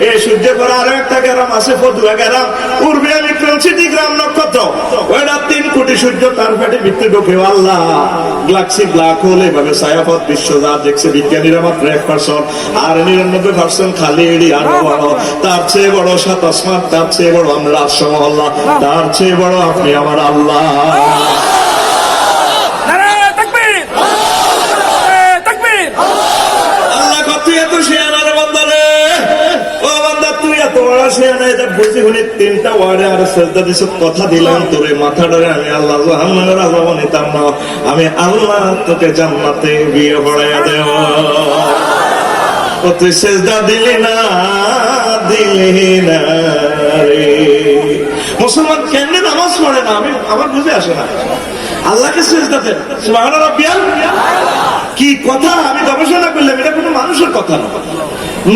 [SPEAKER 1] এই সূর্য পরে আরো একটা গ্রাম আছে ফতুয়া গ্রাম পূর্বে আমি ক্রমসিটি গ্রাম নক্ষত্র ওইটা 3 কোটি সূর্য তার পেটে ভিতরে ঢোকে আল্লাহ গ্যালাক্সি ব্ল্যাক হোল এভাবে ছায়াপথ বিশ্ব যা দেখছে বিজ্ঞানীরা মাত্র 1% আর 99% খালি এড়ি আরো বড় তার চেয়ে বড় 7 আসমান তার চেয়ে বড় আমরা আসমা আল্লাহ তার চেয়ে বড় আপনি আমার আল্লাহ আল্লাহ কত এত শেয়ানার বান্দারে ও বান্দা তুই এত বড় শেয়ানা এটা বুঝি শুনি 3টা ওয়ার্ডে আর সেজদা দিছ কথা দিলাম তোরে মাথাটারে আমি আল্লাহ জাহান্নামের আযাব নিতাম না আমি আল্লাহ তোকে জান্নাতে বিয়ে পড়াইয়া দেব ও তুই সেজদা দিলি না রে মুসলমান কেন নামাজ পড়ে না আমি আমার বুঝে আসে না আল্লাহকে সেজদা দেন সুবহান রাব্বিয়াল কি কথা আমি গবেষণা করলাম এটা কোনো মানুষের কথা না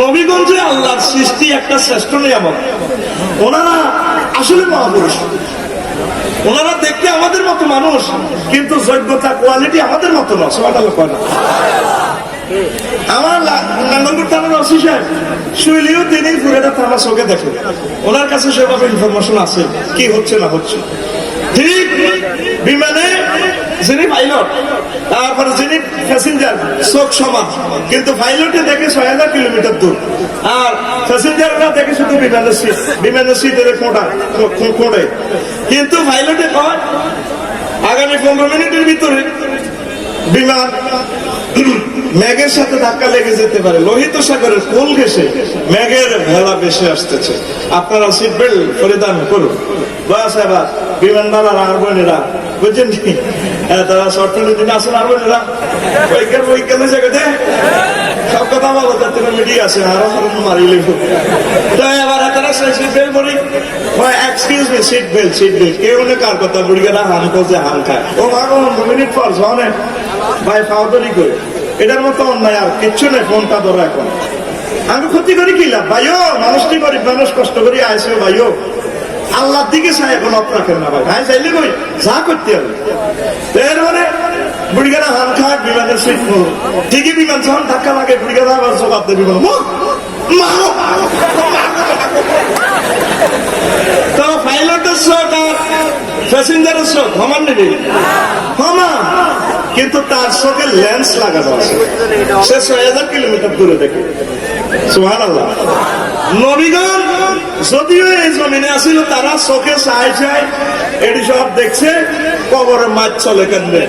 [SPEAKER 1] নবীগঞ্জে আল্লাহর সৃষ্টি একটা শ্রেষ্ঠ নিয়ামত ওনারা আসলে মহাপুরুষ ওনারা দেখতে আমাদের মতো মানুষ কিন্তু যোগ্যতা কোয়ালিটি আমাদের মতো না সুবহানাল্লাহ কয় না আমার নাঙ্গলপুর থানার ওসি সাহেব শুইলেও তিনি পুরোটা থানা চোখে দেখে ওনার কাছে সেভাবে ইনফরমেশন আছে কি হচ্ছে না হচ্ছে ঠিক বিমানে যিনি পাইলট তারপরে যিনি প্যাসেঞ্জার চোখ সমান কিন্তু পাইলটে দেখে 6,000 কিলোমিটার দূর আর প্যাসেঞ্জাররা দেখে শুধু বিমানের সিটের কোণে কিন্তু পাইলটে কয় আগামী 15 মিনিটের ভিতরে বিমান মেঘের সাথে ধাক্কা লেগে যেতে পারে লোহিত সাগরের কোল ঘেঁষে মেঘের ভেলা ভেসে আসতেছে আপনারা সিট বেল্ট পরিধান করুন বাস এবার বিমানবালারা আর বোনেরা বুঝছেন কি তারা শর্টফিল্মের দিন আসেন আর বোনেরা ওইখানে জায়গাতে সব কথা বলো তার থেকে মিডিয়া আছে আরো মারিলে তো এবার তারা সিট বেল্ট পরি এক্সকিউজ মি সিট বেল্ট কেউ না কার কথা বুড়িগেরা হান করছে হান খায় ও মাগো 2 মিনিট পর শোনে ভাই ফাউদারি করে এটার মতো অন্যায় আর কিচ্ছু নেই ফোনটা ধরো এখন আমি ক্ষতি করি কি লাভ ভাইও মানুষটি গরিব মানুষ কষ্ট করি আইসো ভাইও আল্লাহর দিকে চাই এখন অপ রাখেন না ভাই ভাই চাইলে কই যা করতে হবে এরপরে বুড়িগানা হান খায় বিমানের সিট ফুল ঠিকই বিমান যখন ধাক্কা লাগে বুড়িগানা আবার জবাব দেবে তো পাইলটের শোক আর প্যাসেঞ্জারের শোক সমান নেবে সমান কিন্তু তার চোখে লেন্স লাগানো আছে সে 6,000 কিলোমিটার দূরে দেখে সুবহানাল্লাহ নবীগণ যদিও এই জমিনে আসিল তারা চোখে চাই এটি সব দেখছে কবরের মাছ চলে কেমনে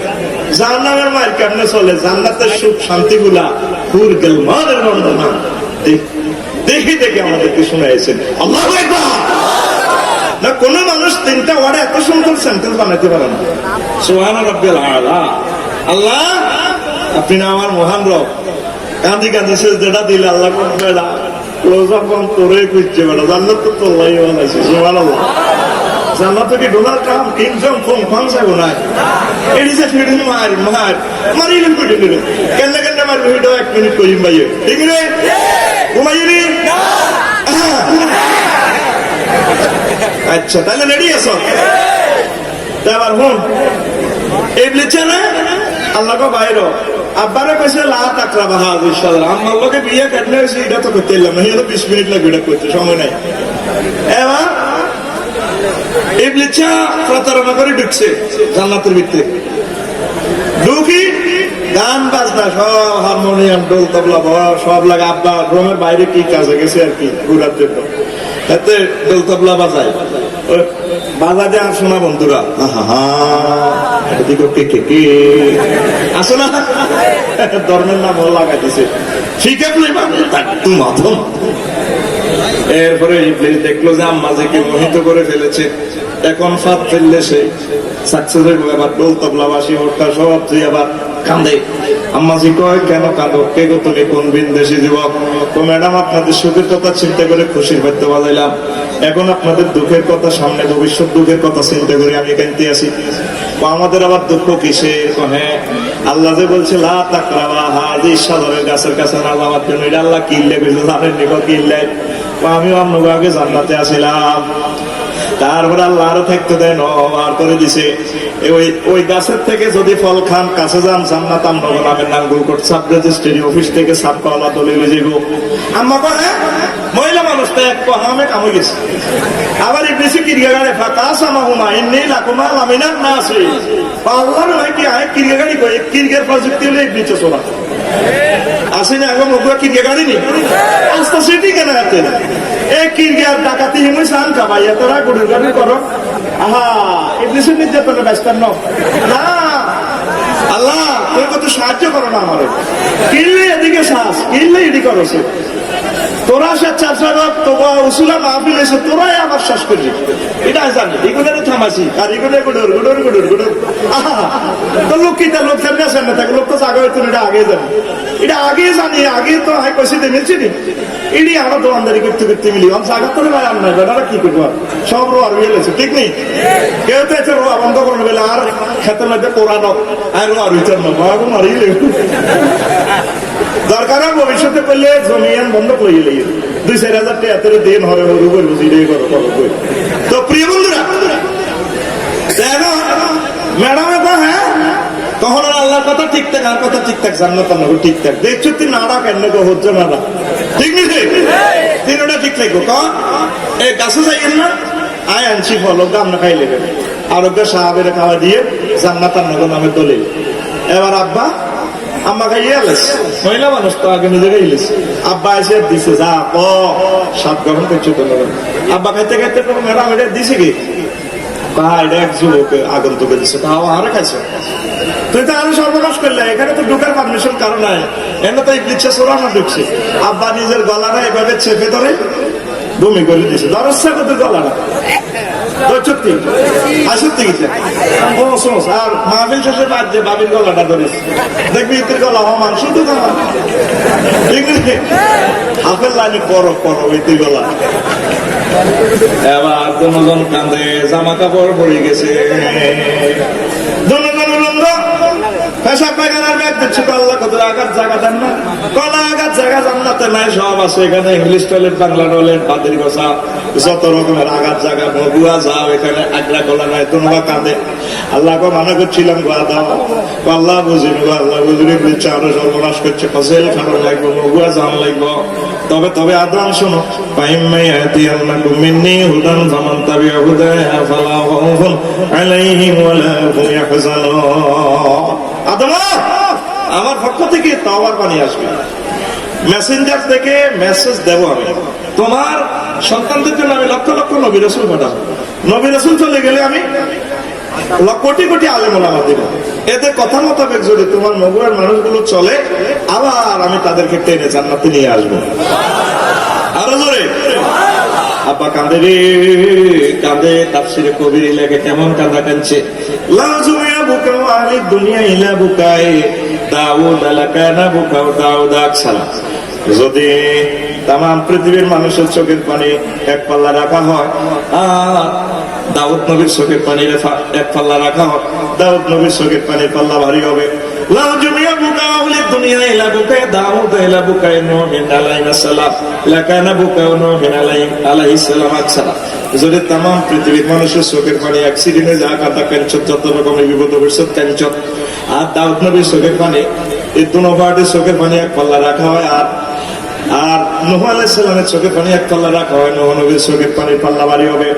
[SPEAKER 1] জাহান্নামের মায়ের কেমনে চলে জান্নাতের সুখ শান্তি গুলা হুর গেলমানের বর্ণনা দেখে আমাদেরকে শুনাইছেন আল্লাহু আকবার না কোন মানুষ 3টা ওয়ার্ডে এত সুন্দর সেন্টেন্স বানাইতে পারে না সুবহান রাব্বিল আলা আল্লাহ আপনি না আমার মহান রব কাঁদি যেটা দিলে আল্লাহ তোরে খুঁজছে বেড়া জান্নাত তো তোল্লাই বানাইছে সুবহানাল্লাহ জান্নাত কি ডোনাল্ড ট্রাম্প কিং জং ফং ফাংসাগো নাই এডি যে ফিডিং মারিলেন কইতে দিলেন কেন মার ভিডিও 1 মিনিট করিম ভাই ঠিক রে ঘুমাইনি আচ্ছা তাহলে রেডি আছো এবার হুন এই লিখছে না আল্লাহ কো বাইরো আব্বারে কইছে লা তাকরা বাহাদ ইনশাআল্লাহ আমার লগে বিয়ে করলে হইছে এটা তো করতে এলাম না এটা 20 মিনিট লাগবে এটা করতে সময় নাই এবার ইবলিসা প্রতারণা করে ঢুকছে জান্নাতের ভিতরে ঢুকি গান বাজনা সব হারমোনিয়াম ঢোল তবলা সব লাগে আব্বা রুমের বাইরে কি কাজে গেছে আর কি ঘুরার জন্য এতে ঢোল তবলা বাজায় বাজাতে আর শোনা বন্ধুরা আসো না ধর্মের নাম লাগাই দিছে শিখে মাধব এরপরে দেখলো যে আম্মা যে কে মোহিত করে ফেলেছে এখন ফাঁদ ফেললে সে সাকসেস হইব, এবার ডোল তবলাবাসী ওরটা সব তুই আবার কান্দে। আম্মাজি কয় কেন কাঁদো, কে গো তুমি কোন বিন্দেশি যুবক? তো ম্যাডাম আপনাদের সুখের কথা চিন্তা করে খুশির বাদ্য বাজাইলাম, এখন আপনাদের দুঃখের কথা, সামনে ভবিষ্যৎ দুঃখের কথা চিন্তা করে আমি কাঁদতে আছি। আমাদের আবার দুঃখ কিসের? হ্যাঁ, আল্লাহ যে বলছে লা তাকরাবা হাযিহি শাজারার, গাছের কাছে না যাওয়ার জন্য, এটা আল্লাহ কিল্লে কইছে, জানেন নি কিল্লে? আমিও আপনাকে আগে জান্নাতে আসিলাম, তারপরে আল্লাহ আরো থাকতে দেন, বার করে দিছে ওই গাছের থেকে যদি ফল খান, কাছে যান জান্নাত, আমরা নামের নাঙ্গলকোট সাব রেজিস্ট্রি অফিস থেকে সাব পাওয়া দলিল যাব। আম্মা কয় হ্যাঁ, মহিলা মানুষটা এক হামে কামে গেছে। আবার বেশি কিরগা গাড়ি ফাঁকা সামা হুমা এমনি লাকুমা লামিনা না আছে আল্লাহ নয় কি আয় কিরগা গাড়ি কয়, কিরগের প্রযুক্তি হলে নিচে চলা আসে না, এখন ওগুলো কিরগা গাড়ি নেই আস্তে সেটি কেন হাতে এই কিরগিয়ার ডাকাতি হিমই সান খাবাই তোরা গুড়ের গাড়ি করো। আহা ইবলিসে নির্যাতনে ব্যস্ত না আল্লাহ, তুমি কত সাহায্য করো না আমার, কিনলে এদিকে শ্বাস, কিনলে এদিকে করো, তোরা স্বেচ্ছাসেবক তোমা উসুলা মাহফিল এসে তোরাই আমার শ্বাস করলি, এটা জানি এগুলো থামাছি, আর এগুলো গুডর গুডর গুডর গুডর। আহা তো লোক কিটা লোক সামনে আসেন না থাকে, লোক তো জাগা হইতো এটা আগে জানি, এটা আগে জানি, আগে তো হাই পয়সাতে মিলছি নি, এটি আরো দোকানদারি করতে করতে মিলি জায়গা তো ভাই আর নাই, বেটারা কি করবো, সব রোয়ার হয়েছে, ঠিক নেই? কেউ তো এসে রোয়া বন্ধ করে নেবে, আর খেতে মধ্যে পোড়ানো আর রোয়ার হইতে না মারিয়ে দরকার ভবিষ্যতে করলে জমিয়ান বন্ধ করে গেলে 2-4 হাজার টাকা দিন হবে তো প্রিয় বন্ধুরা, ম্যাডামে তো হ্যাঁ তখন আল্লাহর কথা ঠিকঠাক, আর কথা ঠিকঠাক, জান্নাত আল্লাহ ঠিকঠাক, দেখছো তুই নাড়া কেন গো হচ্ছে নাড়া, ঠিক নেই? তিনটা ঠিক থাকবো কন এই গাছে যাইয়েন না, আয় আনছি ফলক দাম না খাই লেগে আরোগ্য সাহাবের খাওয়া দিয়ে জান্নাত আল্লাহ নামে দলিল। এবার আব্বা আম্মা খাইয়ে আলেস, মহিলা মানুষ তো আগে নিজে খাইলেস, আব্বা এসে দিছে যা ক 7 গ্রহণ করছে তো আব্বা খাইতে খাইতে ম্যাডাম এটা দিছে কি এটা এক যুবকে আগন্তুকে দিছে, তাও আরো খাইছে, তুই তো আরো সর্বনাশ করলে, এখানে তো ঢুকার পারমিশন কারণ নাই, এনে তো ইচ্ছে সোরানো ঢুকছে। আব্বা নিজের গলাটা এভাবে চেপে ধরে বমি করে দিছে, দরজা কত গলাটা সত্যি আর সত্যি গেছে আর মাহফিল শেষে বাদ যে বাবির গলাটা ধরিস, দেখবি ইতির গলা হমান শুধু গলা, ঠিক নেই? হাফের লাইনে পর ইতির গলা। এবার দুজন কান্দে, জামা কাপড় পরে গেছে, পেশাব পায়খানার ব্যাগ দিচ্ছে, আল্লাহ কত আঘাত জায়গা দেন না, কলা আঘাত জায়গা জান্নাতে নাই, সব আছে এখানে, ইংলিশ টয়লেট, বাংলা টয়লেট, পাতির বসা, যত রকমের আঘাত জায়গা, মগুয়া যাও এখানে, আগ্রা গলা নাই, তোমরা কাঁদে। আল্লাহকে মানা করছিলাম গোয়া দাও, আল্লাহ বুঝিনি গো, আল্লাহ বুঝিনি বুঝছে, আরো সর্বনাশ করছে, ফসল খানো লাগবো, মগুয়া যাওয়া লাগবো। তবে আদম শোনো, হুদান ফামান তাবিআ হুদায়া ফালা খাউফুন আলাইহিম ওয়ালা হুম ইয়াহজানুন। আদম আমার পক্ষ থেকে তাওবার পানি আসবে, মেসেঞ্জার থেকে মেসেজ দেব, আমি তোমার সন্তানদের জন্য আমি লক্ষ লক্ষ নবী রাসূল পাঠাবো, নবী রাসূল চলে গেলে আমি কোটি কোটি আলেম ওলামা দিব, এদের কথা মোতাবেক যদি তোমার মগুয়ার মানুষগুলো চলে, আবার আমি তাদেরকে টেনে জান্নাতে নিয়ে আসবো। আরো জোরে আব্বা কাঁদে রে কাঁদে, তাফসিরে কবির লেখে কেমন কাঁদা কাঁদছে, লাজুমিয়া বুকাও আহলি দুনিয়া ইলা বুকাই দাউদ লাকানা বুকাও দাউদ আকসালা। যদি তাম পৃথিবীর মানুষের চোখের পানি এক পাল্লা রাখা হয়, আর দাউদ নবীর চোখের পানির এক পাল্লা রাখা হয়, দাউদ নবীর চোখের পানির পাল্লা ভারী হবে। লাজুমিয়া বুকাও আহলি দুনিয়া ইলা বুকাই দাউদ ইলা বুকাই নূহ আলাইহিস সালাম লাকানা বুকাও নূহ আলাইহিস সালাম আকসালা। যদি তাম পৃথিবীর মানুষের চোখের পানি অ্যাক্সিডেন্টে যা কাটা কাঞ্চত, যত রকমের বিপদ ভবিষ্যৎ কাঞ্চত, আর দাউদ নবীর চোখের পানি, এই দুনো পার্টির চোখের পানি এক পাল্লা রাখা হয়, আর নূহ আলাইহিস সালামের চোখের পানি এক পাল্লা রাখা হয়, নূহ নবীর চোখের পানির পাল্লা ভারী হবে।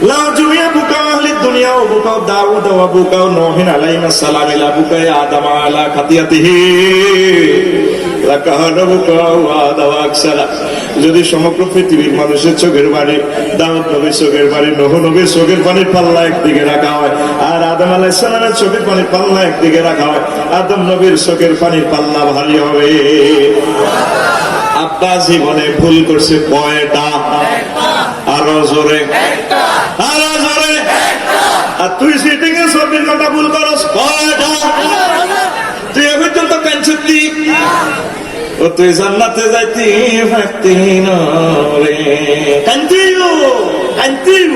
[SPEAKER 1] লাজুমিয়া বুকাও আহলি দুনিয়া ওয়া বুকাও দাউদ ওয়া বুকাও নূহ আলাইহিস সালাম ইলা বুকাই আদম আলা খাতিয়াতিহি লাকানা বুকাও আদম আকসারা। যদি সমগ্র পৃথিবীর মানুষের চোখের পানি দাউদ নবীর চোখের পানি, নূহ নবীর চোখের পানির পাল্লা একদিকে রাখা হয়, আর আদম আলাইহিস সালামের চোখের পানির পাল্লা একদিকে রাখা হয়, আদম নবীর চোখের পানির পাল্লা ভারী হবে। আব্বা জীবনে ভুল করছে কয়টা? আরো জোরে, আরো জোরে। আর তুই সিটিং এ ছবি পারতি, ও তুই জান্নাতে যাইতি পারতি না রে। কান্তিও কান্তিও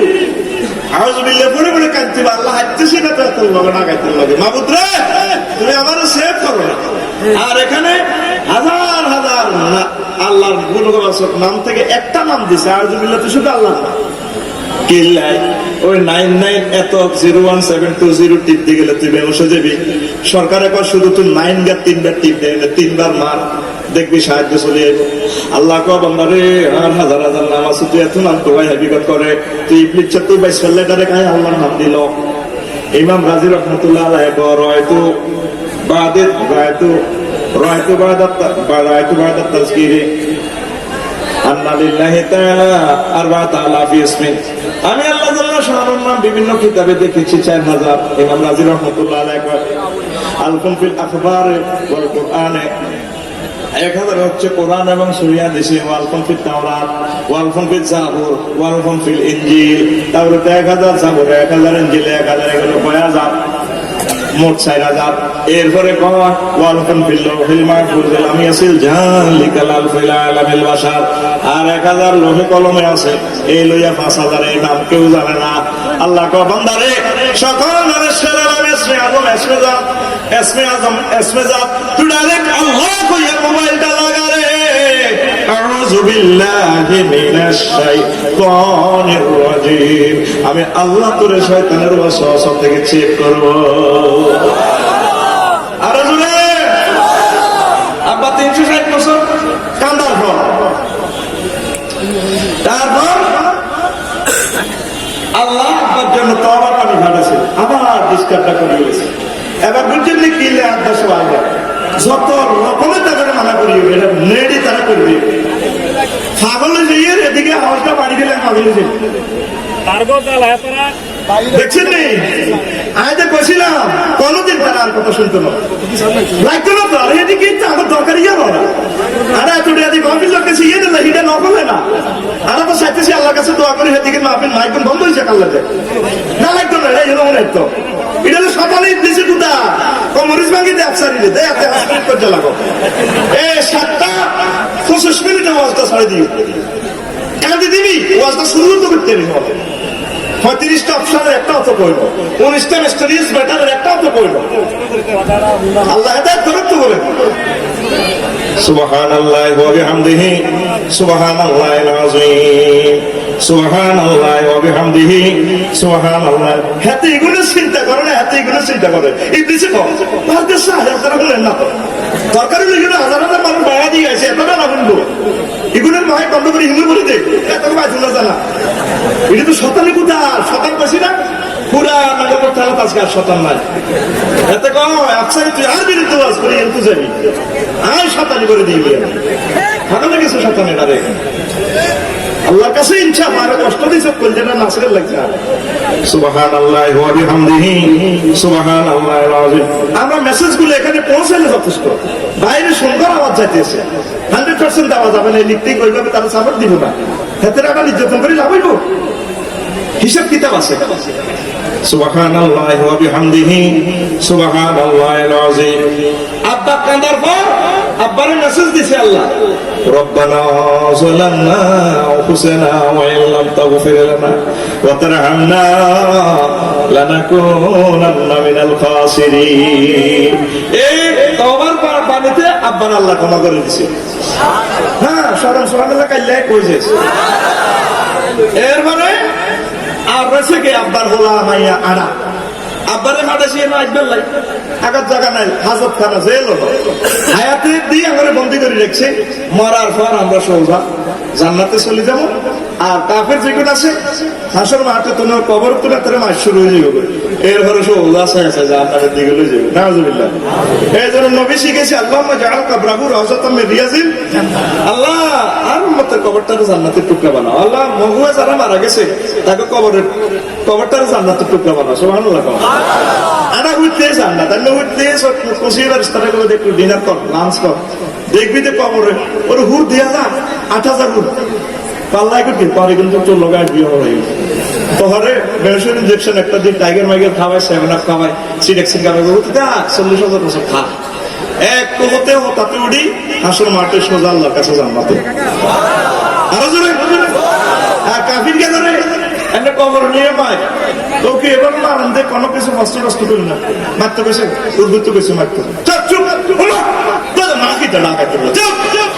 [SPEAKER 1] আউযুবিল্লাহ পড়ে পড়ে কান্তিবা। আল্লাহ হাঁটতেছে না, তোর লগে না গাইতে লাগে। মাবুদ রে, তুমি আমার সেভ করো না। আর এখানে হাজার হাজার আল্লাহর গুণবাচক নাম থেকে একটা নাম দিছে আউযুবিল্লাহ, তো শুধু আল্লাহ না। কিল্লাই ওই 99 এত 0172 টিপ দিয়ে গেলে তুই বেমসে যাবি। সরকার একবার শুধু তুই 9 বার 3 বার টিপ দেয়, 3 বার মার, দেখবি সাহায্য চলে যাবে। আল্লাহ কো বান্দারে, আর হাজার হাজার নাম আছে, তুই এত নাম তো ভাই হাবিগত করে, তুই ইবলিস তুই 22 ফেললে কায় আল্লাহর নাম দিল। ইমাম রাজি রহমাতুল্লাহ আলাইহি রায়তু বাদাত রায়তু বাদাত তাজকিরে আন্না লিল্লাহি তাআলা আরবাআতা আলাফি ইসমিন। আমি আল্লাহ জাল্লা শানুর নাম বিভিন্ন কিতাবে দেখেছি 4000। ইমাম রাজি রহমাতুল্লাহ আলাইহি আলকুম ফিল আখবার ওয়াল কুরআনে 1000 হচ্ছে কোরআন এবং সহিহ হাদিসে, ওয়ালকুম ফিত তাওরাত, ওয়ালকুম ফিত জাবুর, ওয়ালকুম ফিল ইনজিল। তাওরাত 1000, জাবুর 1000, ইনজিল 1000, এগুলো 5000, মোট 4000। এরপরে কওয়া ওয়ালকুম ফিল লাওহিল মাহফুজ লাম ইয়াসিল জালিকাল আলফিল আলামিল বাশার। আর 1000 লোহে কলমে আছে, এই লইয়া 5000 এর নাম কেউ জানে না। আল্লাহ কো বান্দারে, সকল নামের সেরা নাম ইসমে আজম, ইসমে জাত, ইসমে আজম, ইসমে জাত, তুই ডাইরেক্ট আল্লাহ কইয়া মোবাইলটা লাগা রে। আউযু বিল্লাহি মিনাশ শাইতানির রাজিম। আমি আল্লাহ তোরে শয়তানের ওয়াসওয়াসা থেকে চেক করব। আর জোরে আব্বা 360 বছর কান্দার পর, তারপর আল্লাহ আব্বার জন্য তওবা পানি ঘাটাছে, আবার ডিসকার্ডটা করে গেছে। এবার বুঝছেন কি লে আদাস আল্লাহ যত রকমের তাদের মানা করি, এটা নেড়ি তারা করবে। ছাগলে যাইয়ে এদিকে আওয়াজটা বাড়ি গেলে ছাগলে যাই দেখছেন নি? আমি তো কছিলাম কোনদিন তারা আর কথা শুনতো না, লাগতো না তো। আর এদিকে আমার দরকার ইয়ে বলা, আরে এত এদিকে গভীর লোক কাছে ইয়ে দিল, এটা নকলে না। আর তো চাইতেছি আল্লাহর কাছে দোয়া করি, সেদিকে মাহফিল মাইকন বন্ধ হয়েছে কাল্লাতে না, লাগতো না। এই জন্য মনে হতো এটা হলো সকালে দিয়েছে দুটা কমরিস ভাঙি দেয়, আফসারি দেয়, এত হাসপাতাল করতে লাগো। 7:25 মিনিটে ওয়াজটা ছাড়ে দিই, কাঁদে দিবি ওয়াজটা শুরু তো করতে হবে। 35টা অপশনের একটা অত পড়লো, 19টা মিস্টারিয়াস ব্যাটারের একটা অত পড়লো। আল্লাহ হেদায়েত করুক তো বলে। সুবহানাল্লাহি ওয়া বিহামদিহি সুবহানাল্লাহিল আযীম, সুবহানাল্লাহি ওয়া বিহামদিহি সুবহানাল্লাহ। হাতে এগুলো চিন্তা করে না, হাতে এগুলো চিন্তা করে ইবলিসে কম ভারতে সাহায্য বলেন না তো। দরকার হলে এগুলো হাজার হাজার মানুষ বাড়া দিয়ে গেছে, এতটা না বলবো এগুলোর মায় বন্ধ করে হিন্দু বলে দেয়, এত বাঁচল না জানা। এটা তো শতানি কোথা, শতান পাচ্ছি না পুরা নগর থানা আজকে আর শতান নাই। এতে কম আফসারি তুই আর বিরুদ্ধে বাস করি এলতু যাবি, আর শতানি করে দিয়ে ভালো লেগেছে শতানি না রে। আল্লাহর কাছে ইচ্ছা আমার কষ্ট দিয়েছে, কলজাটা নাসিরের লাগছে। সুবহানাল্লাহি ওয়া বিহামদিহি সুবহানাল্লাহিল আযীম। আমরা মেসেজগুলো এখানে পৌঁছালে যথেষ্ট, বাইরে সুন্দর আওয়াজ যাইতেছে, 100% আওয়াজ যাবে না, লিখতেই কইবে তারা সাপোর্ট দিব না, হাতে রাখা নির্যাতন করে লাভ হইব। হিসাব কিতাব আছে। সুবহানাল্লাহি ওয়া বিহামদিহি সুবহানাল্লাহিল আযীম। আব্বা কান্দার পর আব্বারে মেসেজ দিছে আল্লাহ, রব্বানা যালামনা আনফুসানা ওয়া ইন লাম তাগফির লানা ওয়া তারহামনা লানাকুনান্না মিনাল খাসিরিন। এই তওবার বাণীতে আব্বার আল্লাহ ক্ষমা করে দিছে। হ্যাঁ, সুবহানাল্লাহ কাইলে কইছে। এর মানে আর রয়েছে কি আব্বার হোলা মাইয়া আনা, আব্বারে মাঠে না একবার লাই আগার জায়গা নাই, হাজত খানা জেল হায়াতে দিয়ে আমরা বন্দি করে রেখেছে। মরার পর আমরা সোজা জান্নাতে চলে যাবো। আর কাফের যেগুলো আছে হাসর মাঠে তোমার কবর তোলা তারা মাস শুরু হয়ে যাবে, এর ঘরে সোজা আছে জান্নাতের দিকে লয়ে যাবে। নাউজুবিল্লাহ। এই জন্য নবী শিখেছে আল্লাহুম্মা জাআল কবরাহু রাওযাতাম মিন রিয়াজিল জান্নাহ। আল্লাহ আর উম্মতের কবরটারে জান্নাতের টুকরা বানাও। আল্লাহ মগুয়া যারা মারা গেছে তাকে কবরটারে জান্নাতের টুকরা বানাও। সুবহানাল্লাহ। আনা উঠতে জান্নাত, আনা উঠতে সব খুশির রাস্তাটা করে একটু ডিনার কর, লাঞ্চ কর, দেখবি তো কবরে ওর হুর দিয়া যা 8000 হুর পাল্লাই করতে পরে কিন্তু তোর লোক বিয়ে হয়ে গেছে। তোহরে মেডিসিন ইনজেকশন একটা দিন টাইগার মাইগার খাওয়ায়, 7 আপ খাওয়ায়, সিডেক্সিন খাওয়ায়, 40,000 বছর খা এক হতে হতাতে উঠি হাসর মাঠে সোজা আল্লাহর কাছে জান্নাতে। আরো জোরে কাফির কে ধরে একটা কবর নিয়ে পায় তোকে এবার মারেন দে কোনো কিছু কষ্ট কষ্ট করি না মারতে কইছে উদ্বুদ্ধ কইছে মারতে চুপ চুপ তোর মা কি তো লাগাতে চুপ চুপ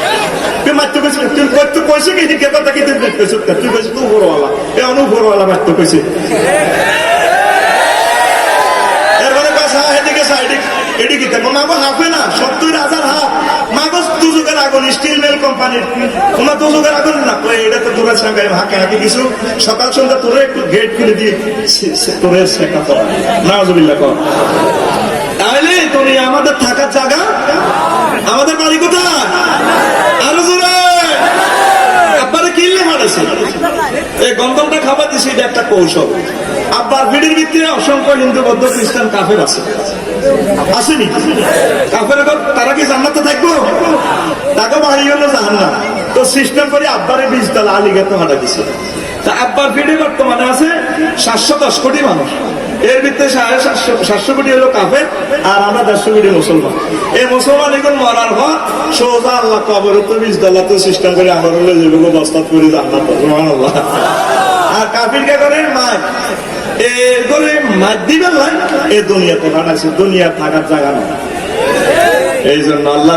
[SPEAKER 1] তুই মারতে কইছে তুই কত কইছে কি কে কথা কি তুই কইছ তুই কইছ তুই বড়ওয়ালা এ অনুবড়ওয়ালা মারতে কইছে এরপরে কাছে এদিকে সাইডে এদিকে দেখো মাগো হাফে না 70,000 হাফ মাগো দুজুকের আগুন স্টিল মিল কোম্পানির তোমার দুজুকের আগুন না এটা তো দূরের সঙ্গে হাঁকে হাঁকে কিছু সকাল সন্ধ্যা তোরে একটু গেট খুলে দিয়ে তোরে শেখা তো নাউজুবিল্লাহ কর তাহলে তুমি আমাদের থাকার জায়গা আমাদের বাড়ি কোথায় আরো জোরে আপনারা কিনলে হারাছে এই গন্ধমটা খাবার দিছি এটা একটা কৌশল আব্বার ভিড়ের ভিতরে অসংখ্য হিন্দু বৌদ্ধ খ্রিস্টান কাফের আছে আসেনি কাফের তারা কি জান্নাতে থাকবো তাকে বাড়ি হলো জাহান্নাম তো সিস্টেম করে আব্বারে 20 তলা আলিগেতে হাঁটা দিছে তা আব্বার ভিড়ে বর্তমানে আছে 710 কোটি মানুষ এর ভিতরে 750 কোটি হলো কাফের আর আমরা 150 কোটি মুসলমান এই মুসলমান এখন মরার পর সোজা আল্লাহ কবরে তো 20 তলা তো সিস্টেম করে আমার হলে যেগুলো বস্তাত করে জান্নাত সুবহানাল্লাহ আর কাফির কে করে মায় করে মার দিবেন না এই দুনিয়াতে বানাইছে দুনিয়া থাকার জায়গা না এই জন্য আল্লাহ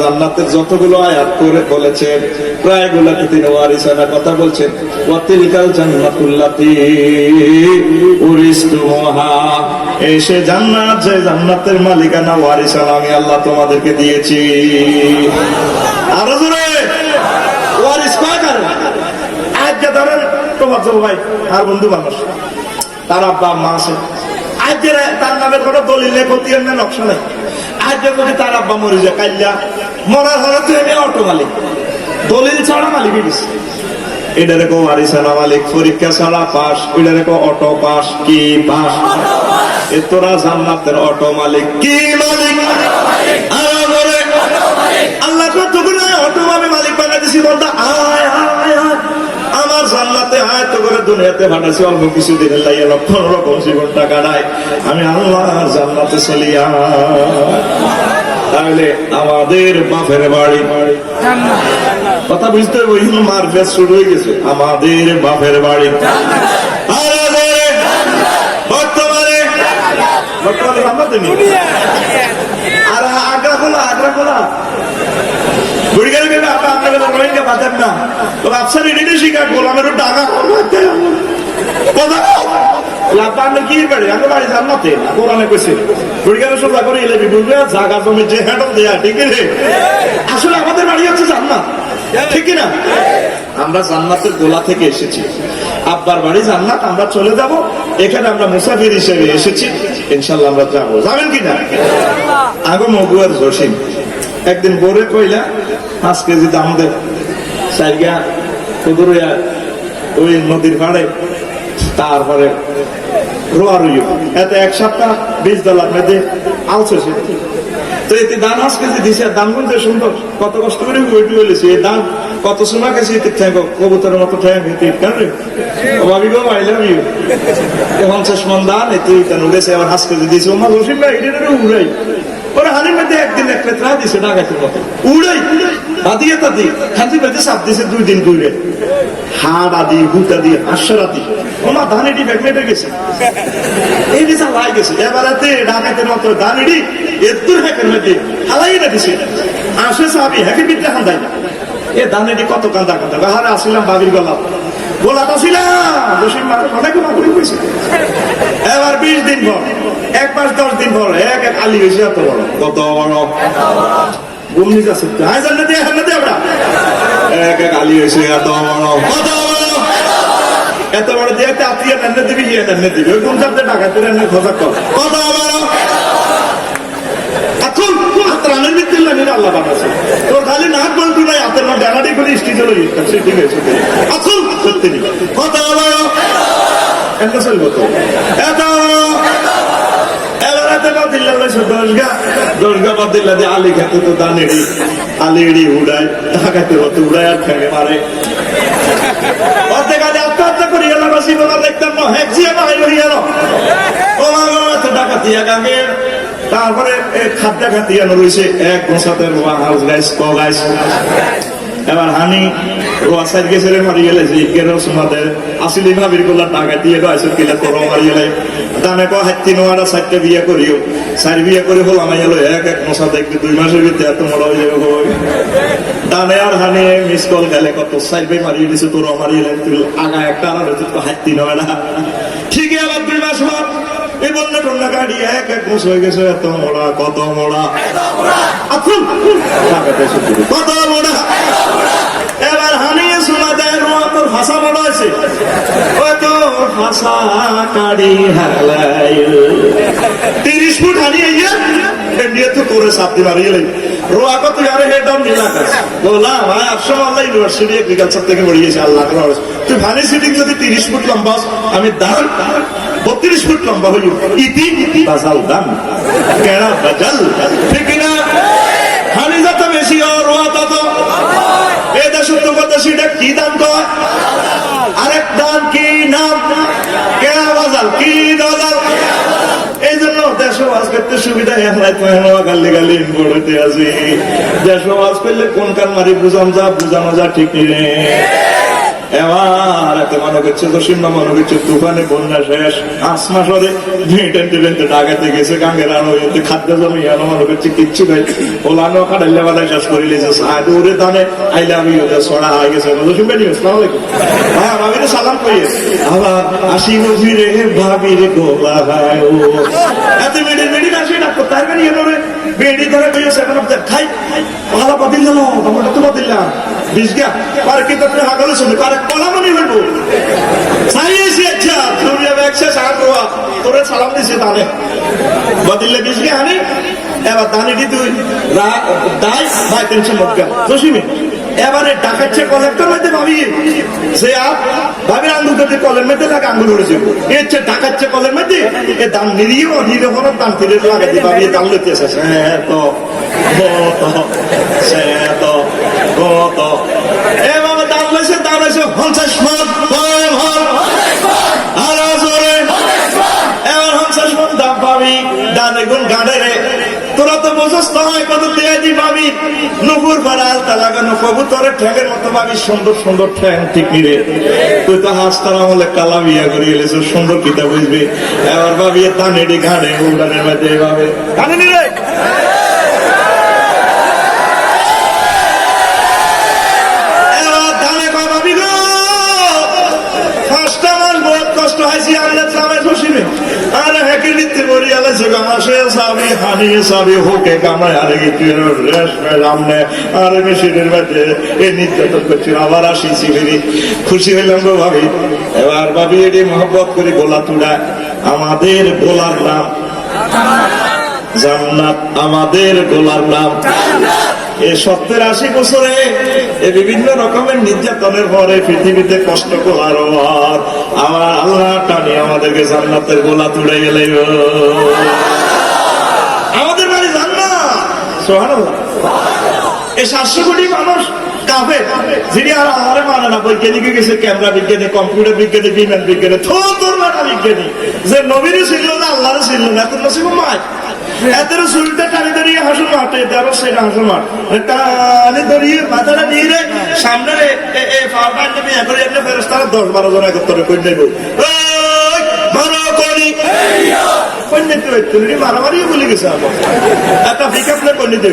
[SPEAKER 1] জান্নাতের যতগুলো আয়াত করে বলেছেন প্রায়গুলোকে তিনি ওয়ারিসানা কথা বলছেন ওয়াতিলকাল জান্নাতুল্লাতী উরিসতুমুহা এসে জান্নাত যে জান্নাতের মালিকানা ওয়ারিসানা আমি আল্লাহ তোমাদেরকে দিয়েছি আরো জোরে ওয়ারিস কার আজকে ধরেন তোমার ভাই আর বন্ধু মানুষ তার আব্বা আম্মা আছে আজকে তার নামের কোনো দলিলে খতিয়ান না নকশা নেই আজকে যদি তার আব্বা মরে যায় কাইল্লা মরার হলে তো এনে অটো মালিক দলিল ছাড়া মালিক দিচ্ছে এটা রেখো ওয়ারিসানা মালিক পরীক্ষা ছাড়া পাস এটা রেখো অটো পাস কি পাস এ তোরা জান্নাতের অটো মালিক কি মালিক আল্লাহ কতগুলো অটো আমি মালিক বানিয়ে দিছি বলতা আয় আয় আয় আমার জান্নাতে আয় তো করে দুনিয়াতে ভাটাছি অল্প কিছু দিনের লাইয়া লক্ষ রকম জীবন টাকা নাই আমি আল্লাহ জান্নাতে চলিয়া তাহলে আমাদের বাপের বাড়ি কথা বুঝতে ওই মারফেজ শুরু হয়ে গেছে আমাদের বাপের বাড়ি বর্তমানে বর্তমানে জান্নাতে নেই আর আগ্রা খোলা বুড়ি গেলে আপনার রোহিঙ্গা বাঁধেন না তো আপসার এডিটে শিকার বললাম একটু টাকা আপনার কি বাড়ি আমার বাড়ি জান্নাতে কোরআনে কইছে বুড়ি গেলে সোজা করে এলে বুঝবে জায়গা জমি যে হ্যান্ডল দেয়া ঠিক আছে আসলে আমাদের বাড়ি হচ্ছে জান্নাত ঠিক না আমরা জান্নাতের গোলা থেকে এসেছি আব্বার বাড়ি জান্নাত আমরা চলে যাব এখানে আমরা মুসাফির হিসেবে এসেছি ইনশাল্লাহ আমরা যাবো যাবেন কিনা আগে মগুয়ার জসিম একদিন বোরে কইলা 5 কেজি দাম দে সাইগা কুদুরিয়া ওই নদীর পাড়ে তারপরে রোয়া রইও এতে এক সপ্তাহ $20 মেয়েদে আলছে সে তো এতে দান 5 কেজি দিছে দান বলতে সুন্দর কত কষ্ট করে ওইটু বলেছি এই দান কত সময় গেছি কবুতরের মতো ঠেকে কেন ভাবি গো আই লাভ ইউ 50 মন দান এতে উঠেছে আবার 5 কেজি দিয়েছে আমার রসিম ভাই এটা উড়াই ওরা হানির মধ্যে একদিন এক রেত্রা দিছে ডাকাতের মতো উড়াই দাদিয়ে দাদি খাঁচি বেঁধে সাপ দিছে 2 দিন ঘুরে হাড় আদি হুটা দিয়ে হাস্যরাতি ওমা ধানেটি ব্যাগমেটে গেছে এই দিশা লাই গেছে এবারেতে ডাকাতের মতো ধানেটি এত্তুর হ্যাকের মধ্যে হালাই না দিছে আসে সাহাবি হ্যাকে বিদ্যা খান্দাই না এ ধানেটি কত কান্দা হারে আসিলাম বাবির গোলাটা ছিলাম রসিম অনেক মাগুরি কইছে এবার 20 দিন পর 1 মাস 10 দিন পর এক আলি হয়েছে এত বড় কত বড় গুমনি যাচ্ছে হাই জান্নাতে আমরা এক আলি হয়েছে এত বড় কত বড় এত বড় দিয়ে আত্মীয় রান্না দিবি গিয়ে রান্না দিবি ওই কোন চাপতে ডাকাতে রান্না খোঁজা কর কত বড় এখন রানের ভিত্তির লাগে আল্লাহ বানাচ্ছে তোর খালি নাক বলতো নাই হাতের মধ্যে ডানাটি করে স্টিজে লই ঠিক আছে এখন সত্যি কত বড় এত চলবো তো এত আলি খেতে তো দানেড়ি আলিড়ি উড়ায় ঢাকাতে হতো উড়ায় আর ফেলে মারে অর্ধেক আগে আত্মহত্যা করি এলাকাবাসী বলা দেখতাম না হ্যাঁ জিয়া ভাই হইয়া ডাকাতিয়া গাঙ্গের তারপরে খাদ্য খাতিয়ানো রয়েছে এক বসাতে হাউস গাইস ক গাইস এবার হানি রোয়াসাইড গেছে মারি গেলে যে কেরো সমাদের আসিলি ভাবির গোলা টাকা দিয়ে গাইছে কিলা করো মারি গেলে দানে ক হাতি নোয়ারা সাইডটা বিয়ে করিও সাইড বিয়ে করে হল আমায় এলো এক মশা দেখবে 2 মাসের ভিতরে এত মরা হয়ে যাবে দানে আর হানি মিস কল গেলে কত সাইড ভাই মারিয়ে দিছে তোর মারি গেলে তুই আগা একটা আর হাতি নোয়ারা ঠিক আবার 2 মাস পর এই বন্যা টন্যা গাড়ি এক বছর হয়ে গেছে এত মোড়া কত মোড়া কত মোড়া এবার হানিয়ে শোনা দেয় রোয়া তোর ভাষা মোড়া আছে ওই তোর ভাষা কাড়ি হালাই 30 ফুট হানিয়ে নিয়ে তো করে সাপটি মারিয়ে রোয়া কত আরে হেডাম নীলাকাশ বললাম ভাই 800 আল্লাহ ইউনিভার্সিটি এগ্রিকালচার থেকে পড়িয়েছে আল্লাহ তুই ভানি সিটিং যদি 30 ফুট লম্বা আমি দাঁড় 32 ফুট লম্বা হইল ইতি বাজাল দাম কেনা বাজাল ঠিক না হানি যত বেশি রোয়া তত এ দেশের তো কথা সেটা কি দাম কয় আরেক দাম কি নাম কেনা বাজাল কি বাজাল এই জন্য দেশ ওয়াজ করতে সুবিধা এখন গালি গালি বড়তে আছি দেশ ওয়াজ করলে কোন কান মারি বুঝানো যা ঠিক নেই এবার এত মনে করছে দশিমা মনে করছে তুফানে বন্যা শেষ 5 মাস ধরে টেন্টে ডাকাতে গেছে গাঙ্গের আনো খাদ্য জমি আনো মনে করছে কিচ্ছু নাই ওলানো খাটাইলে বেলায় শেষ করে লিয়েছে সাহায্য ওরে দানে আইলে আমি ছড়া হয়ে গেছে দশিম বেনি আসসালাম আলাইকুম হ্যাঁ ভাবিরে সালাম করিয়ে আবার আসি বসি রে ভাবি রে গোলা ভাই ও এত মেডি আসি না তার বেনি এলো রে বেডি ধরে পেয়েছে এখন খাই ভালো বাতিল গেল টমেটো তো বাতিলাম বিশ গা আর কি তোর হাগলে শুনে আর কলা মনে হইব সাইয়েছি আচ্ছা তুমি একশো সাগরোয়া তোরে সালাম দিছে দানে বাতিলে বিশ গা হানি এবার দানি দি তুই দাই ভাই টেনশন মক্কা জসিমে এবারে ডাকাচ্ছে কলেক্টর মধ্যে ভাবি সে ভাবির আঙ্গুল করতে কলের মধ্যে লাগে আঙ্গুল উড়েছে এ হচ্ছে ডাকাচ্ছে কলের মধ্যে এ দান নিরিয়েও নিরে হলো দান ফিরে লাগাতে ভাবি দান লইতেছে এ বাবা দান লইছে 50 মন আরো জোরে এবার 50 মন দাম পাবি দানে গুণ গাড়ে রে তোরা তো বোঝস নয় কত তেয়াজি পাবি নুপুর পাড়াল তা লাগানো কবুতরের ঠ্যাঙের মতো পাবি সুন্দর সুন্দর ঠ্যাং ঠিক নিরে তুই তো হাসতার আমলে কালা বিয়া করে গেলেছ সুন্দর কিতা বুঝবি এবার ভাবি তানেডি ঘাড়ে উড়ানের মধ্যে এভাবে কানে নিরে এবার দানে কয় ভাবি গো 5টা মাস বহুত কষ্ট হয়েছি আমরা চামে খুশিবে আরে হেকে নিতে বলি আলে জগামাসে সাবি হানি সাবি হোকে কামায় আরে গিয়ে রেশমে রামনে আরে মেশিনের মধ্যে এই নির্যাতন করছি আবার আসিছি ফিরি খুশি হইলাম গো ভাবি এবার ভাবি এটি মহব্বত করে গোলা তুড়া আমাদের গোলার নাম জান্নাত আমাদের গোলার নাম এই 70-80 বছরে বিভিন্ন রকমের নির্যাতনের পরে পৃথিবীতে কষ্ট করার আমার আল্লাহ টানি আমাদেরকে জান্নাতের গোলা তুলে গেলে আমাদের বাড়ি জান্নাত সুবহানাল্লাহ এই 700 কোটি মানুষ কাফে যিনি আর আল্লাহরে মানে না বৈজ্ঞানিকে গেছে ক্যামেরা বিজ্ঞানী কম্পিউটার বিজ্ঞানী বিমান বিজ্ঞানী তোর মানা বিজ্ঞানী যে নবীরও ছিল না আল্লাহরও ছিল না তোর নসিব মায় এতের চুলটা টানি ধরিয়ে হাসু মাঠ এতে সেটা হাসু মাঠ টানি ধরিয়ে মাথাটা নিয়ে রে সামনে ফেরস্তারা 10-12 জন একত্রে করে নেব মারামারিও বলে গেছে আমার একটা ভিকাপলে করে নিতে